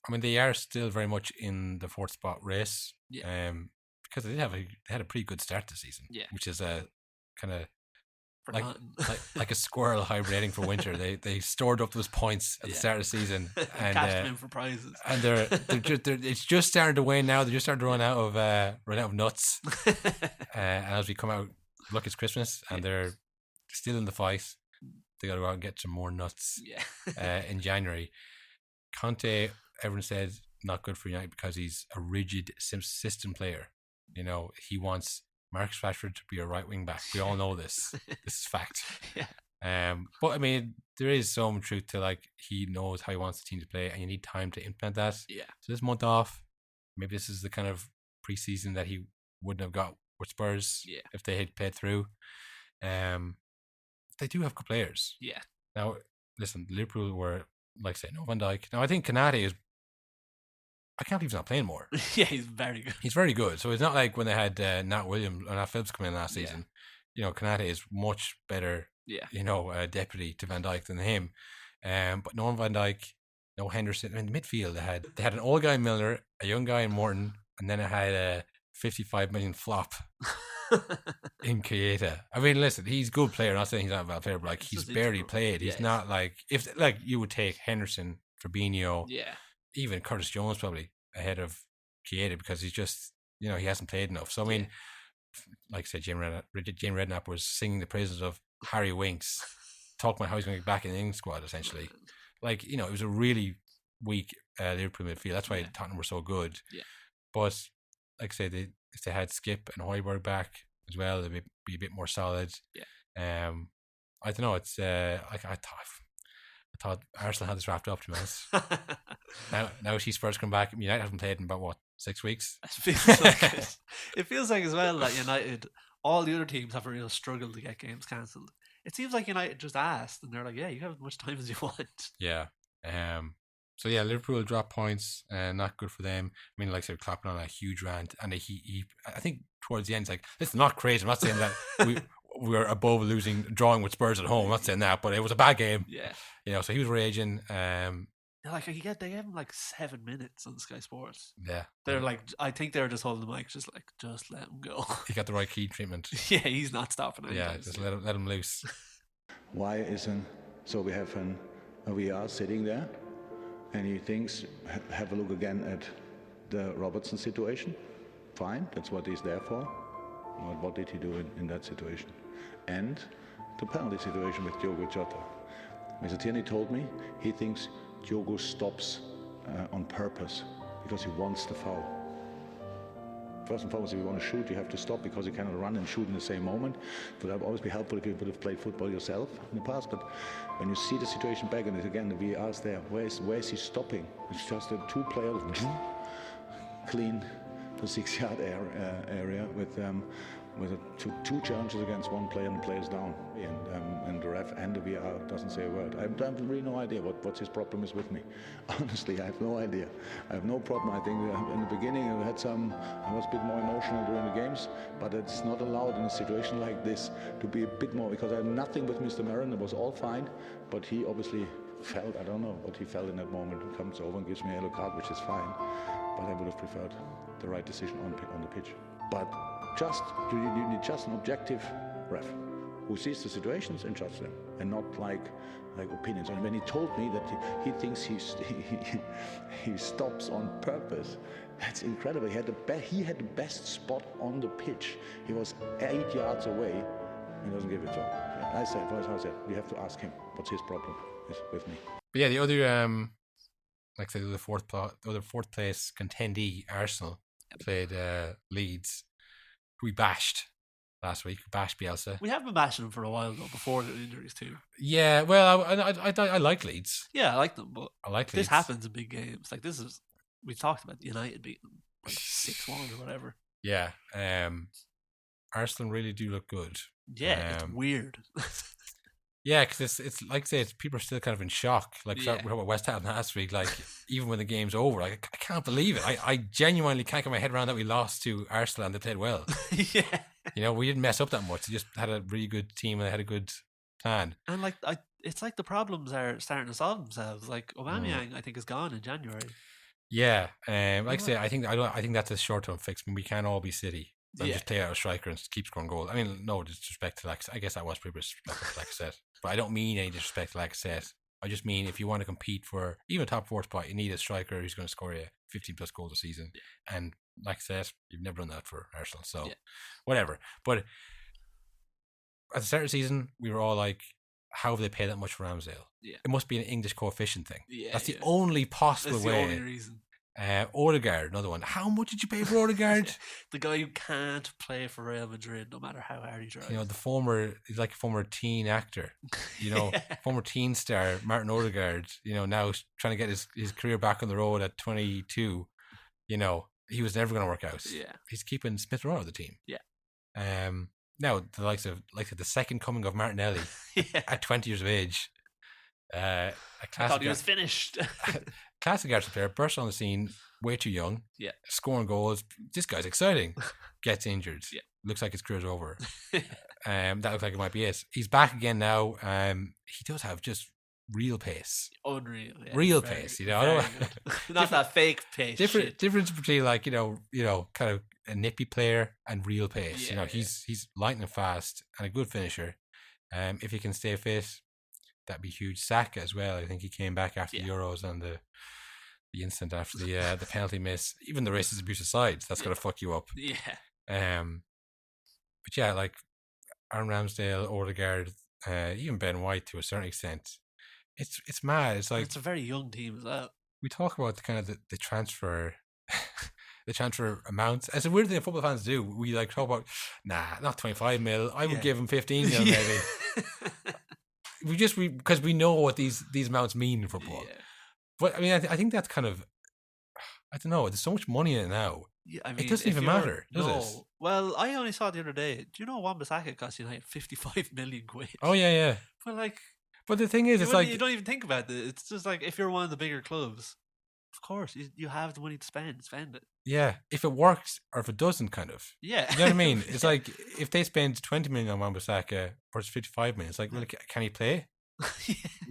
S1: mean, they are still very much in the 4th spot race. Yeah. Because they had a pretty good start this season. Yeah. Which is a kind of
S2: Forgotten.
S1: like a squirrel hibernating for winter. They stored up those points at the start of the season and
S2: cashed them in for prizes.
S1: And it's just starting to wane now. They're just starting to run out of nuts. And as we come out, look, it's Christmas, and they're still in the fight. They got to go out and get some more nuts. In January, Conte, everyone said not good for United because he's a rigid system player. You know, he wants Marcus Rashford to be a right wing back. We all know this. This is fact. But I mean, there is some truth to, like, he knows how he wants the team to play, and you need time to implement that. So this month off, maybe this is the kind of preseason that he wouldn't have got with Spurs if they had played through. They do have good players. Now, listen, Liverpool were, like I say, no Van Dijk. Now, I think Kanate is, I can't believe he's not playing more.
S2: He's very good.
S1: He's very good. So it's not like when they had Nat Williams or Nat Phillips come in last season. You know, Kanate is much better, you know, deputy to Van Dijk than him. But no Van Dijk, no Henderson. In the midfield, they had an old guy in Milner, a young guy in Morton, and then it had a 55 million flop in Keita. I mean, listen, he's a good player. I'm not saying he's not a bad player, but like, he's barely played. He's not like, if like you would take Henderson, Fabinho, even Curtis Jones probably ahead of Keita, because he's just, you know, he hasn't played enough. So I mean, like I said, Jane Redknapp was singing the praises of Harry Winks, talking about how he's going to get back in the England squad, essentially. Like, you know, it was a really weak Liverpool midfield. That's why Tottenham were so good. But like I say, if they had Skip and Højbjerg back as well, they'd be a bit more solid. I don't know. It's like I thought Arsenal had this wrapped up, to be honest. now she's Spurs come back. United haven't played in about 6 weeks.
S2: It feels like as well that United, all the other teams have a real struggle to get games cancelled. It seems like United just asked, and they're like, "Yeah, you have as much time as you want."
S1: So yeah, Liverpool drop points, not good for them. I mean, like I said, clapping on a huge rant, and he I think towards the end, it's like, listen, not crazy. I'm not saying that we were above drawing with Spurs at home. I'm not saying that, but it was a bad game. You know, so he was raging.
S2: Like they gave him like 7 minutes on Sky Sports.
S1: They're
S2: like, I think they were just holding the mic, just let him go.
S1: He got the right key treatment.
S2: He's not stopping it.
S1: Just let him loose.
S6: Why isn't so? We have a VR sitting there, and he thinks, have a look again at the Robertson situation. Fine, that's what he's there for. What did he do in that situation? And the penalty situation with Diogo Jota. Mr. Tierney told me he thinks Diogo stops on purpose because he wants the foul. First and foremost, if you want to shoot, you have to stop because you cannot run and shoot in the same moment. It would always be helpful if you would have played football yourself in the past. But when you see the situation back, and again, the VR's there, where is he stopping? It's just a two players clean the 6-yard area with two challenges against one player and the player's down. And the ref and the VR doesn't say a word. I have really no idea what his problem is with me. Honestly, I have no idea. I have no problem. I think in the beginning I was a bit more emotional during the games, but it's not allowed in a situation like this to be a bit more, because I had nothing with Mr. Marin. It was all fine, but he obviously felt, I don't know what he felt in that moment. He comes over and gives me a yellow card, which is fine, but I would have preferred the right decision on the pitch. But you need just an objective ref who sees the situations and judges them, and not like opinions. And when he told me that he thinks he stops on purpose, that's incredible. He had the best spot on the pitch. He was 8 yards away, and doesn't give it to him. I said, we have to ask him what's his problem is with me.
S1: But yeah, the other like I said, the fourth place contendee, Arsenal, played Leeds, who we bashed last week. Bashed Bielsa.
S2: We have been bashing him for a while though, before the injuries too.
S1: Yeah, well, I like Leeds.
S2: Yeah, I like them, but
S1: I like
S2: this
S1: Leeds.
S2: happens in big games. Like we talked about United beating them like 6-1 or whatever.
S1: Yeah, Arsenal really do look good.
S2: Yeah, it's weird.
S1: Yeah, because it's like I say, people are still kind of in shock. Like we talked about West Ham last week. Like even when the game's over, I can't believe it. I genuinely can't get my head around that we lost to Arsenal and they played well.
S2: Yeah,
S1: you know, we didn't mess up that much. They just had a really good team and they had a good plan.
S2: And it's like the problems are starting to solve themselves. Like Aubameyang, I think, is gone in January.
S1: Yeah, like I say, I think that's a short-term fix. I mean, we can't all be City. and just take out a striker and keep scoring goals. I mean, no disrespect to I guess that was pretty disrespectful to Lacazette, but I don't mean any disrespect to Lacazette. I just mean if you want to compete for even a top 4 spot, you need a striker who's going to score you 15 plus goals a season. And Lacazette, you've never done that for Arsenal, so whatever. But at the start of the season, we were all like, how have they paid that much for Ramsdale?
S2: Yeah.
S1: It must be an English coefficient thing.
S2: Yeah,
S1: That's the only possible way.
S2: That's the only reason.
S1: Odegaard, another one. How much did you pay for Odegaard?
S2: The guy who can't play for Real Madrid no matter how hard he tries.
S1: He's like a former teen actor, former teen star, Martin Odegaard, now trying to get his career back on the road at 22. He was never going to work out.
S2: Yeah.
S1: He's keeping Smith Rowe on the team.
S2: Yeah.
S1: Now, the likes of the second coming of Martinelli at 20 years of age. I
S2: thought he was finished.
S1: Classic Arsenal player, burst on the scene way too young.
S2: Yeah.
S1: Scoring goals. This guy's exciting. Gets injured.
S2: Yeah.
S1: Looks like his career's over. That looks like it might be it. He's back again now. He does have just real pace.
S2: Unreal. Yeah.
S1: Real pace,
S2: Not that fake pace.
S1: Difference between kind of a nippy player and real pace.
S2: Yeah,
S1: he's lightning fast and a good finisher. If he can stay fit, that'd be huge. Saka as well. I think he came back after the Euros and the incident after the penalty miss. Even the racist abuse aside, that's gonna fuck you up.
S2: Yeah.
S1: But yeah, like Aaron Ramsdale, Odegaard, even Ben White to a certain extent. It's mad. It's like
S2: it's a very young team as well.
S1: We talk about the kind of the transfer the transfer amounts. It's a weird thing that football fans do. We talk about not 25 mil. I would give him 15 mil maybe. Because we know what these amounts mean in football. Yeah. But I mean, I think that's kind of, I don't know. There's so much money in it now. Yeah, I mean, it doesn't even matter, does it?
S2: Well, I only saw the other day. Do you know Wan-Bissaka cost United 55 million quid?
S1: Oh yeah.
S2: But
S1: the thing is,
S2: you don't even think about it. It's just like if you're one of the bigger clubs, of course you have the money to spend it.
S1: Yeah, if it works or if it doesn't, kind of.
S2: Yeah,
S1: you know what I mean. It's like if they spend 20 million on Wan-Bissaka versus 55 million, it's like, well, can he play?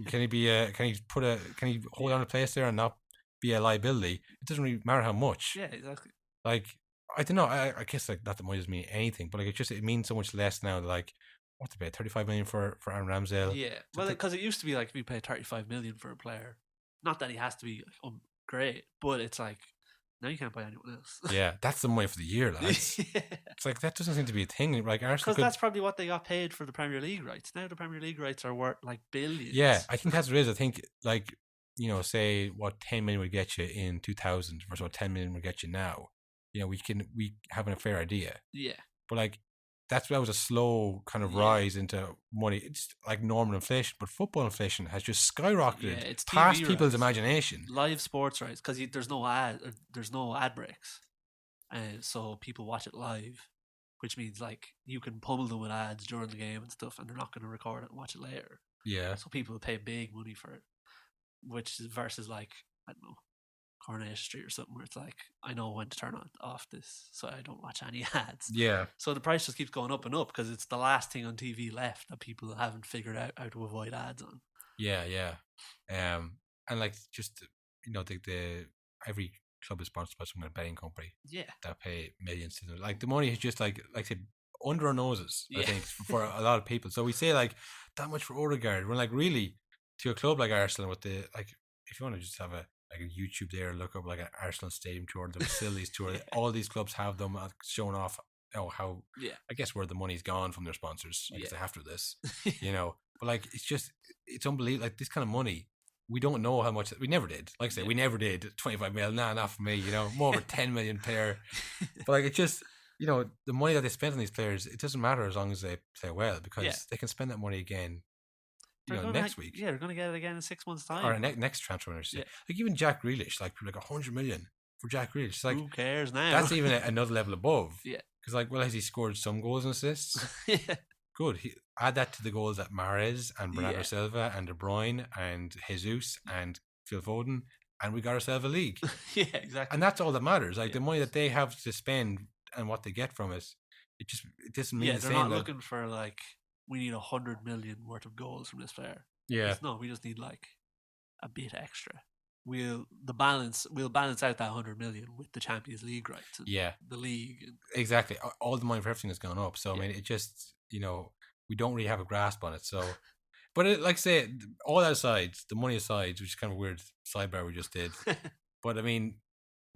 S1: Can he be? Can he hold on to place there and not be a liability? It doesn't really matter how much.
S2: Yeah, exactly.
S1: Like I don't know. I guess not that money doesn't mean anything, but it means so much less now. Like what to pay 35 million for Aaron Ramsdale?
S2: Yeah, well, because it used to be like if you pay 35 million for a player, not that he has to be great, but it's like now you can't buy anyone else.
S1: Yeah, that's the money for the year, lads. Yeah. It's like that doesn't seem to be a thing. Like Arsenal,
S2: because that's probably what they got paid for the Premier League rights. Now the Premier League rights are worth like billions.
S1: Yeah, I think that's what it is. I think say what 10 million would get you in 2000 versus what 10 million would get you now. We have a fair idea.
S2: Yeah,
S1: but that was a slow kind of rise into money. It's like normal inflation, but football inflation has just skyrocketed
S2: it's
S1: past
S2: TV
S1: people's
S2: rights.
S1: Imagination.
S2: Live sports rights, because there's no ad breaks, so people watch it live, which means you can pummel them with ads during the game and stuff, and they're not going to record it and watch it later.
S1: Yeah.
S2: So people will pay big money for it, which is versus I don't know, Coronation Street or something, where it's I know when to turn off this so I don't watch any ads.
S1: Yeah.
S2: So the price just keeps going up and up because it's the last thing on TV left that people haven't figured out how to avoid ads on.
S1: Yeah. And just the every club is sponsored by some kind of betting company.
S2: Yeah.
S1: That pay millions to them. The money is just I said under our noses. Yeah. I think for a lot of people. So we say that much for Odegaard. When really to a club like Arsenal with the if you want to just have a YouTube there, look up an Arsenal stadium tour, the facilities tour. Yeah. All these clubs have them showing off how I guess where the money's gone from their sponsors. I guess they have to this, But it's unbelievable. This kind of money, we don't know how much. We never did. Like I say, we never did 25 million. Nah, not for me. More over 10 million player. But it's just the money that they spend on these players. It doesn't matter as long as they play well because they can spend that money again. Next week.
S2: Yeah, they're going to get it again in 6 months' time.
S1: Or next transfer window. Yeah. Even Jack Grealish, people 100 million for Jack Grealish. It's
S2: who cares now?
S1: That's even another level above.
S2: Yeah.
S1: Because has he scored some goals and assists?
S2: Yeah.
S1: Good. Add that to the goals that Mahrez and Bernardo Silva and De Bruyne and Jesus and Phil Foden, and we got ourselves a league.
S2: Yeah, exactly.
S1: And that's all that matters. The money that they have to spend and what they get from it, it doesn't mean the same.
S2: Yeah, they're not looking for we need 100 million worth of goals from this player.
S1: Yeah.
S2: No, we just need a bit extra. we'll balance out that 100 million with the Champions League rights and the league.
S1: Exactly. All the money for everything has gone up. So, I mean, it just, we don't really have a grasp on it. So, but like I say, all that aside, the money aside, which is kind of a weird sidebar we just did. But, I mean,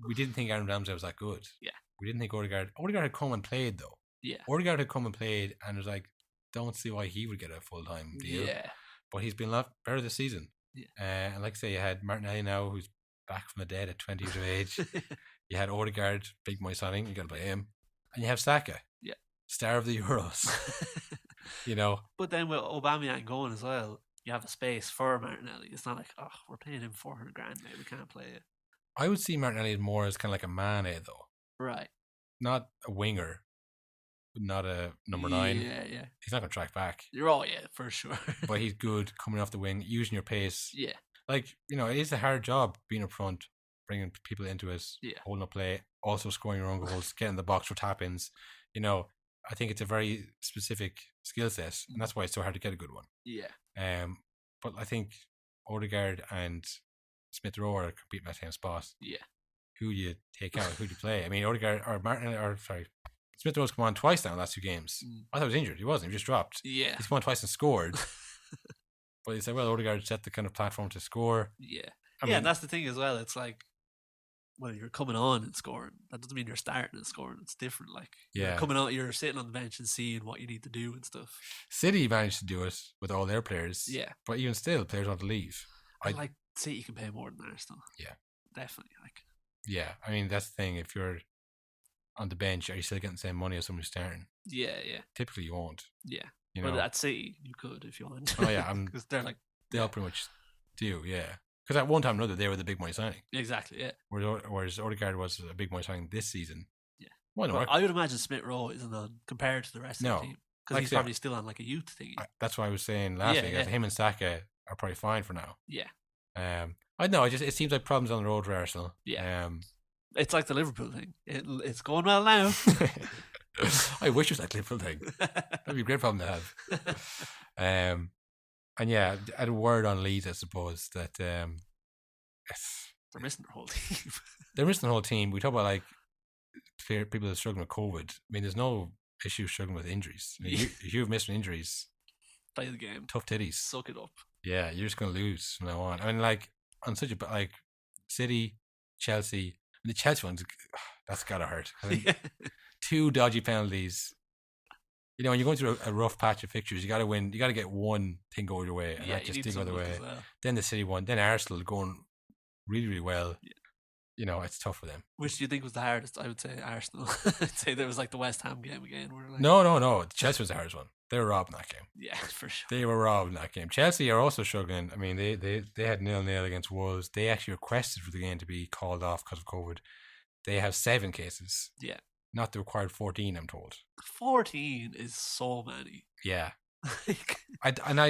S1: we didn't think Aaron Ramsey was that good.
S2: Yeah.
S1: We didn't think Odegaard had come and played, though.
S2: Yeah.
S1: Odegaard had come and played, and it was like, don't see why he would get a full-time deal.
S2: Yeah.
S1: But he's been a lot better this season.
S2: Yeah.
S1: And like I say, you had Martinelli now, who's back from the dead at 20 years of age. You had Odegaard, big money signing, you got to play him. And you have Saka.
S2: Yeah.
S1: Star of the Euros.
S2: But then with Aubameyang going as well, you have a space for Martinelli. It's not like, we're paying him 400 grand, maybe we can't play it.
S1: I would see Martinelli more as kind of like a Mane, though.
S2: Right.
S1: Not a winger. Not a number 9.
S2: Yeah.
S1: He's not going to track back.
S2: For sure.
S1: But he's good coming off the wing, using your pace.
S2: Yeah.
S1: Like, it is a hard job being up front, bringing people into it, holding up play, also scoring your own goals, getting the box for tap-ins. I think it's a very specific skill set, and that's why it's so hard to get a good one.
S2: Yeah.
S1: But I think Odegaard and Smith Rowe are competing at the same spot.
S2: Yeah.
S1: Who do you take out? Who do you play? I mean, Smith Rowe's come on twice now in the last 2 games. I thought he was injured. He wasn't. He just dropped.
S2: Yeah.
S1: He's come on twice and scored. But he said, well, Odegaard set the kind of platform to score.
S2: Yeah. And that's the thing as well. It's like, well, you're coming on and scoring. That doesn't mean you're starting and scoring. It's different. Like, you're coming on, you're sitting on the bench and seeing what you need to do and stuff.
S1: City managed to do it with all their players.
S2: Yeah.
S1: But even still, players want to leave.
S2: I City can pay more than Arsenal. Yeah. Definitely.
S1: Yeah. I mean, that's the thing. If you're on the bench, are you still getting the same money as somebody starting?
S2: Yeah.
S1: Typically, you won't.
S2: Yeah. But at City, you could if you want.
S1: Oh, yeah.
S2: Because they're like...
S1: They all pretty much do, yeah. Because at one time or another, they were the big money signing.
S2: Exactly, yeah.
S1: Whereas Odegaard was a big money signing this season.
S2: Yeah.
S1: Well,
S2: I would imagine Smith Rowe isn't on compared to the rest of the team. Because he's probably still on like a youth thing.
S1: That's why I was saying last week. Him and Saka are probably fine for now.
S2: Yeah.
S1: I know. It seems like problems on the road for Arsenal.
S2: Yeah. It's like the Liverpool thing. It's going well now.
S1: I wish it was like Liverpool thing. That'd be a great problem to have. And yeah, I had a word on Leeds, I suppose, that
S2: they're missing their whole team.
S1: They're missing the whole team. We talk about like people that are struggling with COVID. I mean, there's no issue struggling with injuries. I mean, if you've missed injuries,
S2: play the game.
S1: Tough titties.
S2: Suck it up.
S1: Yeah, you're just going to lose from now on. I mean, like on such a City, Chelsea. And the Chelsea ones, that's gotta hurt. I mean, 2 dodgy penalties. When you're going through a rough patch of fixtures, you got to win. You got to get one thing go your way, and that just didn't go the way. Well. Then the City one, then Arsenal going really, really well. Yeah. It's tough for them.
S2: Which do you think was the hardest? I would say Arsenal. I'd say there was like the West Ham game again. Where
S1: No. Chelsea was the hardest one. They were robbed in that game.
S2: Yeah, for sure.
S1: They were robbed in that game. Chelsea are also struggling. I mean, they had 0-0 against Wolves. They actually requested for the game to be called off because of COVID. They have 7 cases.
S2: Yeah.
S1: Not the required 14, I'm told.
S2: 14 is so many.
S1: Yeah.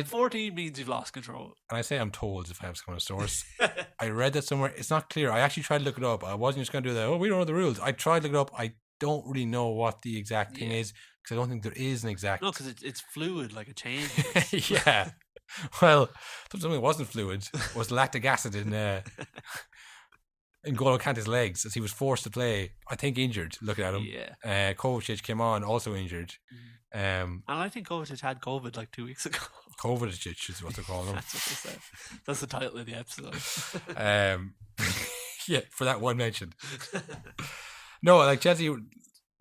S2: 14 means you've lost control.
S1: And I say I'm told if I have some kind of source. I read that somewhere. It's not clear. I actually tried to look it up. I wasn't just going to do that. Oh, we don't know the rules. I tried to look it up. I don't really know what the exact thing is because I don't think there is an exact.
S2: No, because it's fluid, like a change.
S1: Yeah. Well, something that wasn't fluid was lactic acid in N'Golo Kante's legs as he was forced to play, I think injured, looking at him.
S2: Yeah.
S1: Kovacic came on, also injured.
S2: And I think Kovacic had COVID like 2 weeks ago.
S1: Kovacic is what they're calling him.
S2: That's what they said. That's the title of the episode.
S1: Yeah, for that one mention. No, like Chelsea,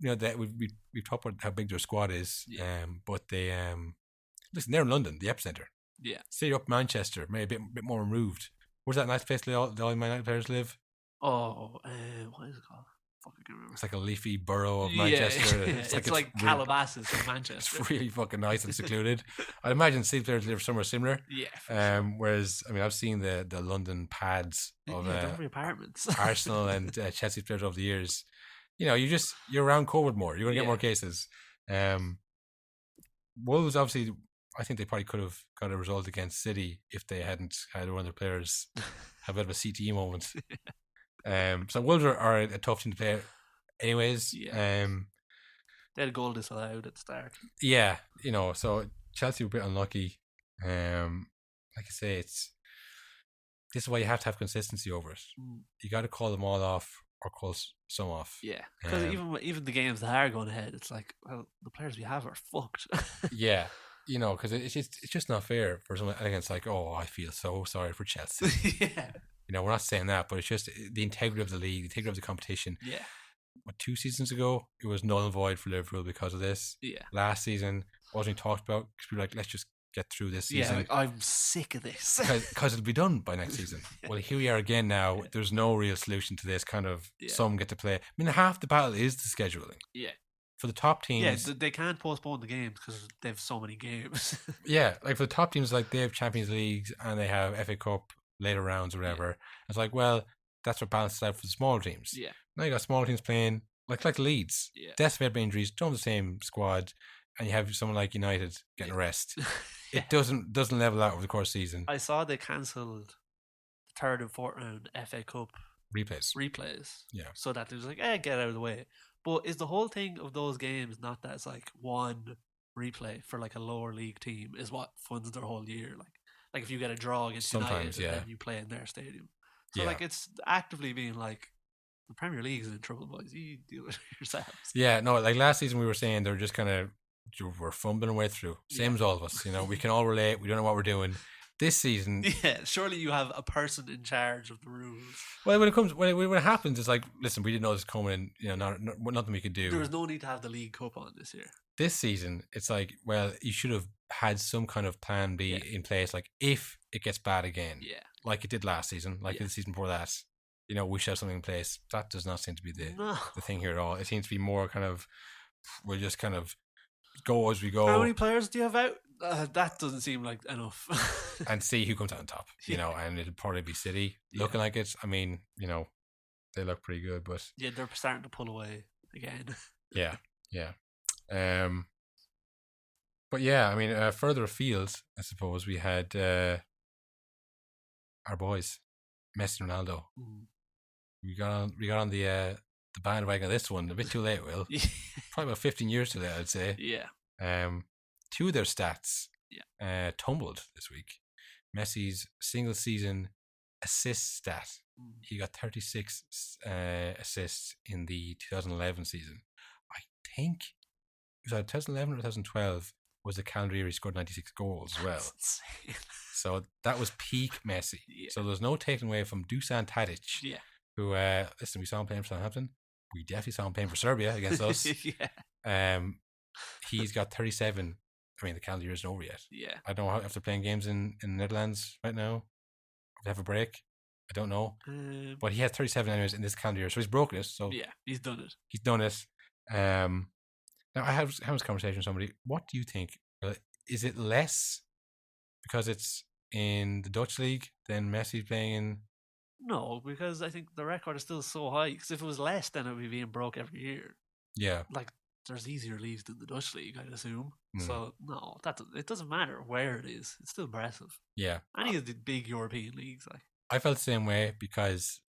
S1: that we've talked about how big their squad is.
S2: Yeah.
S1: But they, listen, they're in London, the epicenter.
S2: Yeah.
S1: City up Manchester, maybe a bit more removed. Where's that nice place the all Man United players live?
S2: Oh, what is it called? Fuck, I can't remember.
S1: It's like a leafy borough of Manchester.
S2: Yeah. It's like Calabasas in Manchester.
S1: It's really fucking nice and secluded. I'd imagine City players live somewhere similar.
S2: Yeah.
S1: Whereas, I mean, I've seen the London pads of
S2: apartments.
S1: Arsenal and Chelsea players over the years. You're around COVID more. You're going to get more cases. Wolves, obviously, I think they probably could have got a result against City if they hadn't had one of their players have a bit of a CTE moment. So Wolves are a tough team to play anyways.
S2: Yeah. They had a goal disallowed at the start.
S1: Yeah, so Chelsea were a bit unlucky. Like I say, this is why you have to have consistency over it. You got to call them all off or call some off.
S2: Yeah, because even the games that are going ahead, it's like, well, the players we have are fucked.
S1: Yeah, because it's just not fair for someone. I think it's like, oh, I feel so sorry for Chelsea.
S2: Yeah,
S1: we're not saying that, but it's just the integrity of the league, the integrity of the competition.
S2: Yeah.
S1: 2 seasons ago, it was null and void for Liverpool because of this.
S2: Yeah.
S1: Last season wasn't talked about because we were like, let's just get through this season.
S2: Yeah, like, I'm sick of this.
S1: Because it'll be done by next season. Yeah. Well, here we are again now. Yeah. There's no real solution to this kind of some get to play. I mean, half the battle is the scheduling.
S2: Yeah.
S1: For the top teams.
S2: Yeah, they can't postpone the games because they have so many games.
S1: Yeah, like for the top teams, like they have Champions Leagues and they have FA Cup later rounds or whatever. Yeah. It's like, well, that's what balances out for the smaller teams.
S2: Yeah.
S1: Now you got smaller teams playing like Leeds.
S2: Yeah.
S1: Decimated by injuries, don't have the same squad, and you have someone like United getting a rest. It doesn't level out over the course of the season.
S2: I saw they cancelled the 3rd and 4th round FA Cup replays. Yeah. So that it was like, get out of the way. But is the whole thing of those games not that it's like one replay for like a lower league team is what funds their whole year? Like if you get a draw against United and then you play in their stadium. So like it's actively being like, the Premier League is in trouble, boys. You deal with it yourselves. Yeah,
S1: no, like last season we were saying they're just kind of, we're fumbling our way through. Same as all of us, we can all relate. We don't know what we're doing. This season,
S2: surely you have a person in charge of the rules.
S1: Well, when it happens, it's like, listen, we didn't know this was coming. Nothing we could do.
S2: There was no need to have the League Cup on this year.
S1: This season, it's like, well, you should have had some kind of plan B in place, like if it gets bad again, like it did last season, like the season before that. We should have something in place. That does not seem to be the thing here at all. It seems to be more kind of, we'll just kind of go as we go.
S2: How many players do you have out? That doesn't seem like enough.
S1: And see who comes out on top, and it'll probably be City looking like it. I mean, they look pretty good, but...
S2: Yeah, they're starting to pull away again.
S1: Yeah. But yeah, I mean, further afield, I suppose, we had our boys, Messi and Ronaldo. We got on the bandwagon of this one a bit too late, Will. Probably about 15 years too late, I'd say.
S2: Yeah.
S1: 2 of their stats tumbled this week. Messi's single season assist stat. He got 36 assists in the 2011 season. I think it was either 2011 or 2012 was the calendar year he scored 96 goals as well. So that was peak Messi. Yeah. So there's no taking away from Dusan Tadic.
S2: Yeah.
S1: Who, listen, we saw him playing for Southampton. We definitely saw him playing for Serbia against us. He's got 37. I mean, the calendar year isn't over yet.
S2: Yeah.
S1: I don't know if they're playing games in the Netherlands right now. They have a break. I don't know. But he has 37 anyways in this calendar year. So he's broken it. So
S2: yeah, he's done it.
S1: Now, I have this conversation with somebody. What do you think? Is it less because it's in the Dutch league than Messi's playing in?
S2: No, because I think the record is still so high. Because if it was less, then it would be being broke every year.
S1: Yeah.
S2: Like, there's easier leagues than the Dutch league, I'd assume. So, no, it doesn't matter where it is. It's still impressive.
S1: Yeah.
S2: Any of the big European leagues.
S1: I felt the same way because,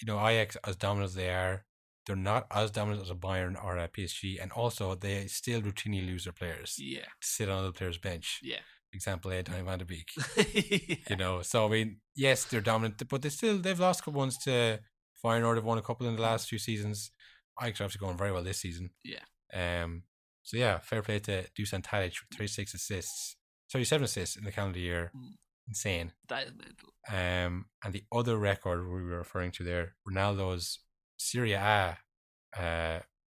S1: Ajax, as dominant as they are, they're not as dominant as a Bayern or a PSG. And also, they still routinely lose their players.
S2: Yeah.
S1: To sit on other players' bench.
S2: Yeah.
S1: Example A, Donny van de Beek. So I mean, yes, they're dominant, but they've lost a couple ones to Feyenoord. They've won a couple in the last 2 seasons. Ajax are actually going very well this season.
S2: Yeah.
S1: So yeah, fair play to Dusan Tadic with 37 assists in the calendar year. Insane.
S2: That is mental.
S1: And the other record we were referring to there, Ronaldo's Serie A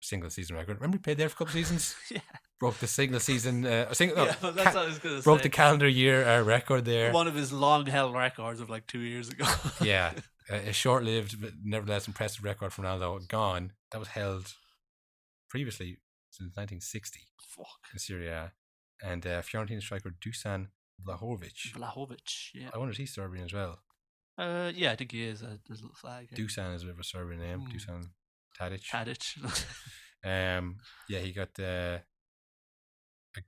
S1: single season record. Remember he played there for a couple of seasons?
S2: Yeah.
S1: Broke the single season. That's what
S2: I was going to say.
S1: Broke the calendar year record there.
S2: One of his long-held records of like 2 years ago.
S1: Yeah, a short-lived but nevertheless impressive record from Ronaldo. Gone. That was held previously since 1960.
S2: Fuck.
S1: In Serie A. And Fiorentina striker Dusan Vlahovic.
S2: Yeah.
S1: I wonder if he's Serbian as well.
S2: Yeah, I think he is. There's a little flag here.
S1: Dusan is a bit of a Serbian name. Dusan Tadic. Yeah, he got a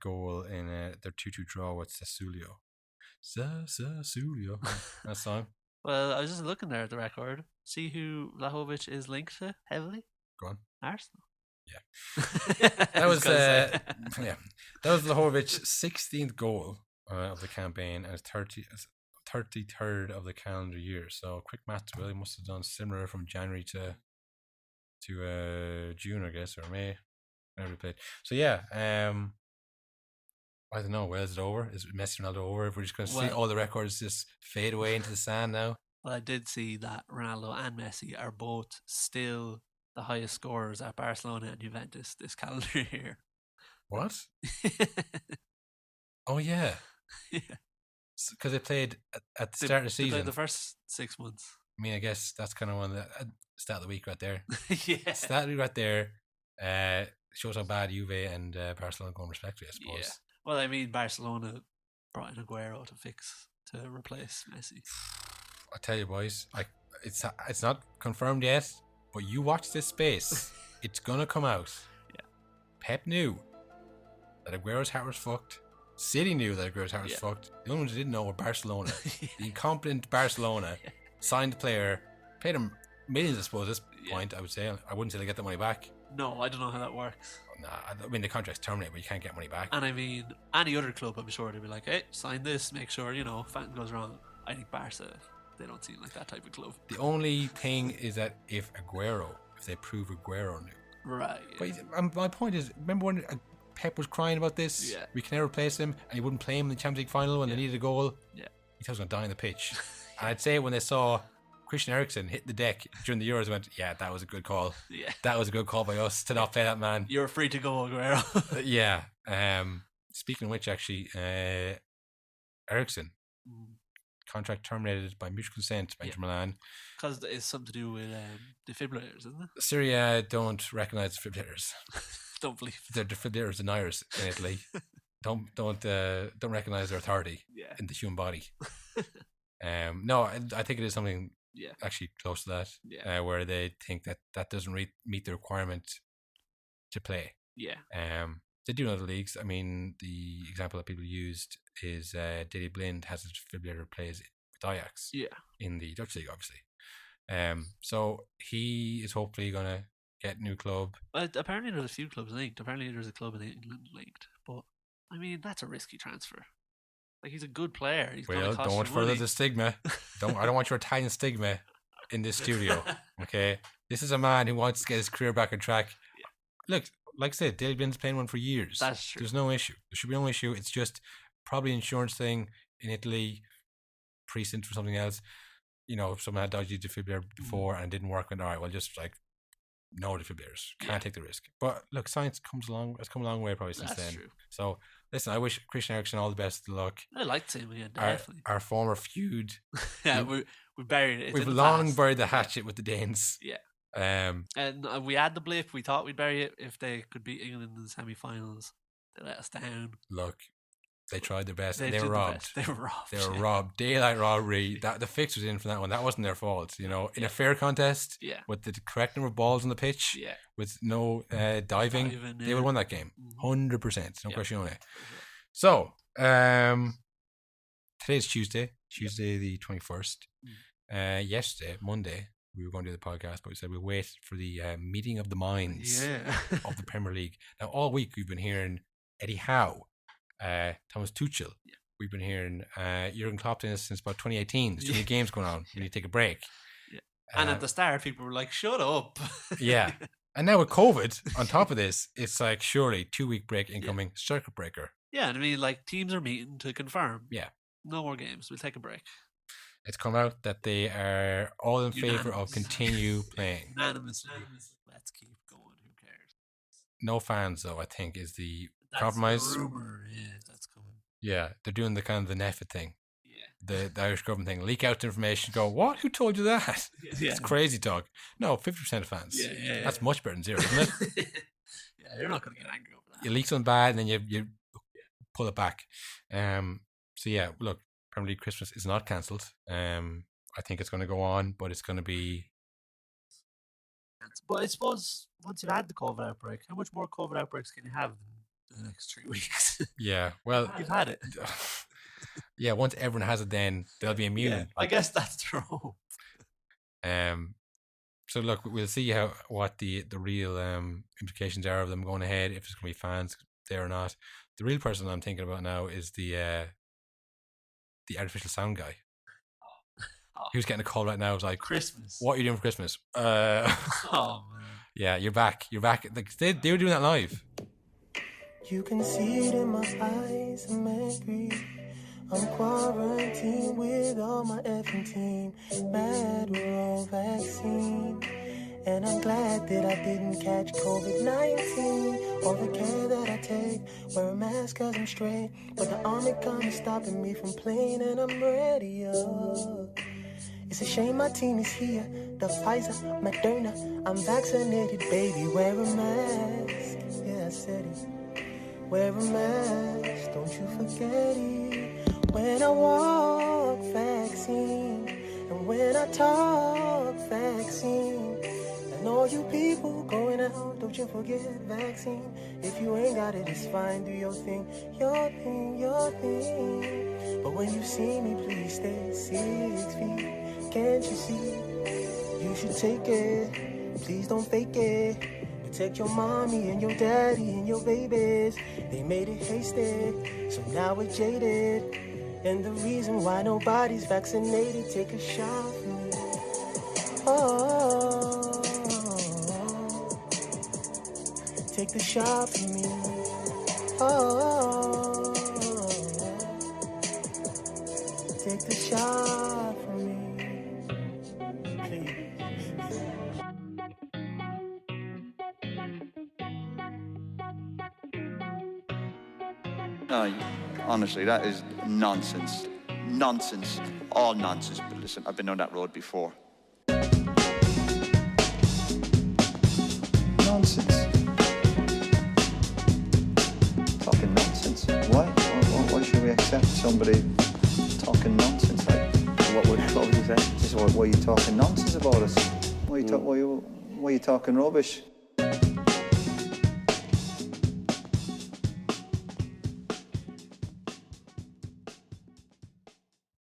S1: goal in their 2-2 draw with Sassuolo. That song.
S2: Well, I was just looking there at the record. See who Vlahovic is linked to heavily?
S1: Go on.
S2: Arsenal.
S1: Yeah. That was Vlahovic's 16th goal of the campaign and his 33rd of the calendar year. So quick maths, Will, he must have done similar from January to June, I guess, or May, whenever he played. So yeah, I don't know. Where is it over? Is Messi and Ronaldo over? If we're just going to see all the records just fade away into the sand now.
S2: Well, I did see that Ronaldo and Messi are both still the highest scorers at Barcelona and Juventus this calendar year.
S1: What? Oh yeah, because they played at the start of the season.
S2: The first 6 months.
S1: I mean, I guess that's kind of one of the stat of the week right there.
S2: Yeah,
S1: stat of the week right there. Shows how bad Juve and Barcelona going respectively, I suppose.
S2: Yeah. Well, I mean, Barcelona brought in Aguero to replace Messi.
S1: I tell you, boys, it's not confirmed yet, but you watch this space. It's gonna come out.
S2: Yeah.
S1: Pep knew that Aguero's heart was fucked. City knew that Aguero's heart was fucked. The only ones who didn't know were Barcelona. The incompetent Barcelona signed the player, paid him millions, I suppose, at this point, I would say. I wouldn't say they get the money back.
S2: No, I don't know how that works.
S1: Nah, I mean, the contract's terminated, but you can't get money back.
S2: And I mean, any other club, I'm sure they'd be like, hey, sign this, make sure, if anything goes wrong. I think Barca, they don't seem like that type of club.
S1: The only thing is that if they prove Aguero knew.
S2: Right.
S1: But my point is, remember when Pep was crying about this?
S2: Yeah.
S1: We can never replace him, and he wouldn't play him in the Champions League final when they needed a goal.
S2: Yeah.
S1: He thought he was going to die on the pitch. And I'd say when they saw Christian Eriksen hit the deck during the Euros, they went, yeah, that was a good call.
S2: Yeah.
S1: That was a good call by us to not play that man.
S2: You're free to go, Aguero.
S1: Yeah. Speaking of which, actually, Eriksen, contract terminated by mutual consent by Inter Milan.
S2: Because it's something to do with defibrillators, isn't it?
S1: Syria don't recognise defibrillators.
S2: Don't believe it.
S1: They're defibrillators deniers in Italy. don't recognise their authority in the human body. No, I think it is something actually close to that, where they think that doesn't meet the requirement to play.
S2: Yeah.
S1: They do in other leagues. I mean, the example that people used is Daley Blind has a defibrillator, plays with Ajax in the Dutch league, obviously. So he is hopefully going to get a new club.
S2: Apparently there's a few clubs linked. Apparently there's a club in England linked. But, I mean, that's a risky transfer. Like, he's a good player.
S1: Don't further the stigma. I don't want your Italian stigma in this studio. Okay, this is a man who wants to get his career back on track. Yeah. Look, like I said, Daley Blind's playing one for years.
S2: That's true.
S1: There's no issue. There should be no issue. It's just probably an insurance thing in Italy, precinct for something else. If someone had dodgy defibrillator before and it didn't work, and all right, well, just like no defibrillators. Can't take the risk. But look, science has come a long way probably since then. True. So listen, I wish Christian Eriksen all the best of luck.
S2: I like to see him again, definitely.
S1: Our former feud.
S2: Yeah, we buried it.
S1: We've long buried the hatchet with the Danes.
S2: Yeah. And we had the blip. We thought we'd bury it if they could beat England in the semi-finals. They let us down.
S1: Look, they tried their best. They were robbed.
S2: They were robbed.
S1: They were robbed. Daylight robbery. The fix was in for that one. That wasn't their fault. In a fair contest, with the correct number of balls on the pitch, with no diving, they would have won that game. 100%. No question on it. So, today's Tuesday the 21st. Yesterday, Monday, we were going to do the podcast, but we said we'll wait for the meeting of the minds of the Premier League. Now, all week we've been hearing Eddie Howe, Thomas Tuchel. Yeah. We've been hearing Jurgen Klopp doing this since about 2018. There's too many games going on. We need to take a break. Yeah.
S2: And at the start, people were like, shut up.
S1: Yeah. And now with COVID, on top of this, it's like, surely 2-week break incoming, circuit breaker.
S2: Yeah, and I mean, like, teams are meeting to confirm.
S1: Yeah.
S2: No more games. We'll take a break.
S1: It's come out that they are all in favour of continue playing.
S2: Unanimously. Let's keep going. Who cares?
S1: No fans, though, I think, is the compromise.
S2: That's the rumour. Yeah, that's coming.
S1: Yeah, they're doing the kind of the NEFIT thing. Yeah. The Irish government thing. Leak out the information. Go, what? Who told you that? Yeah. It's crazy talk. No, 50% of fans. Yeah. That's much better than 0, isn't it?
S2: Yeah, you're not going to get angry over that.
S1: You leak something bad and then you pull it back. So yeah, look, Premier League Christmas is not cancelled. I think it's going to go on, but it's going to be.
S2: But I suppose once you've had the COVID outbreak, how much more COVID outbreaks can you have in the next 3 weeks?
S1: Yeah, well,
S2: you've had it.
S1: Yeah, once everyone has it, then they'll be immune. Yeah,
S2: I guess that's true.
S1: So look, we'll see what the real implications are of them going ahead. If it's going to be fans there or not. The real person I'm thinking about now is the artificial sound guy. He was getting a call right now. It was like,
S2: Christmas.
S1: what are you doing for Christmas?
S2: Oh man.
S1: Yeah, you're back. You're back. Like, they were doing that live.
S7: You can see it in my eyes, I'm angry. I'm quarantined with all my effing team. Mad we're on vaccine. And I'm glad that I didn't catch COVID-19. All the care that I take, wear a mask cause I'm straight. But the Omicron is stopping me from playing and I'm ready up. It's a shame my team is here. The Pfizer, Moderna, I'm vaccinated, baby. Wear a mask. Yeah, I said it. Wear a mask, don't you forget it. When I walk, vaccine. And when I talk, vaccine. And all you people going out, don't you forget vaccine. If you ain't got it, it's fine, do your thing, your thing, your thing. But when you see me, please stay 6 feet. Can't you see? You should take it, please don't fake it. Protect your mommy and your daddy and your babies. They made it hasty, so now we're jaded. And the reason why nobody's vaccinated, take a shot for me. Oh, take the shot for me. Oh, take the shot for me. Please.
S3: No, honestly, that is nonsense. Nonsense. All nonsense. But listen, I've been on that road before.
S4: Nonsense. Talking nonsense. Why should we accept somebody talking nonsense? Like, what would you say? Just why are you talking nonsense about us? Why are you talking rubbish?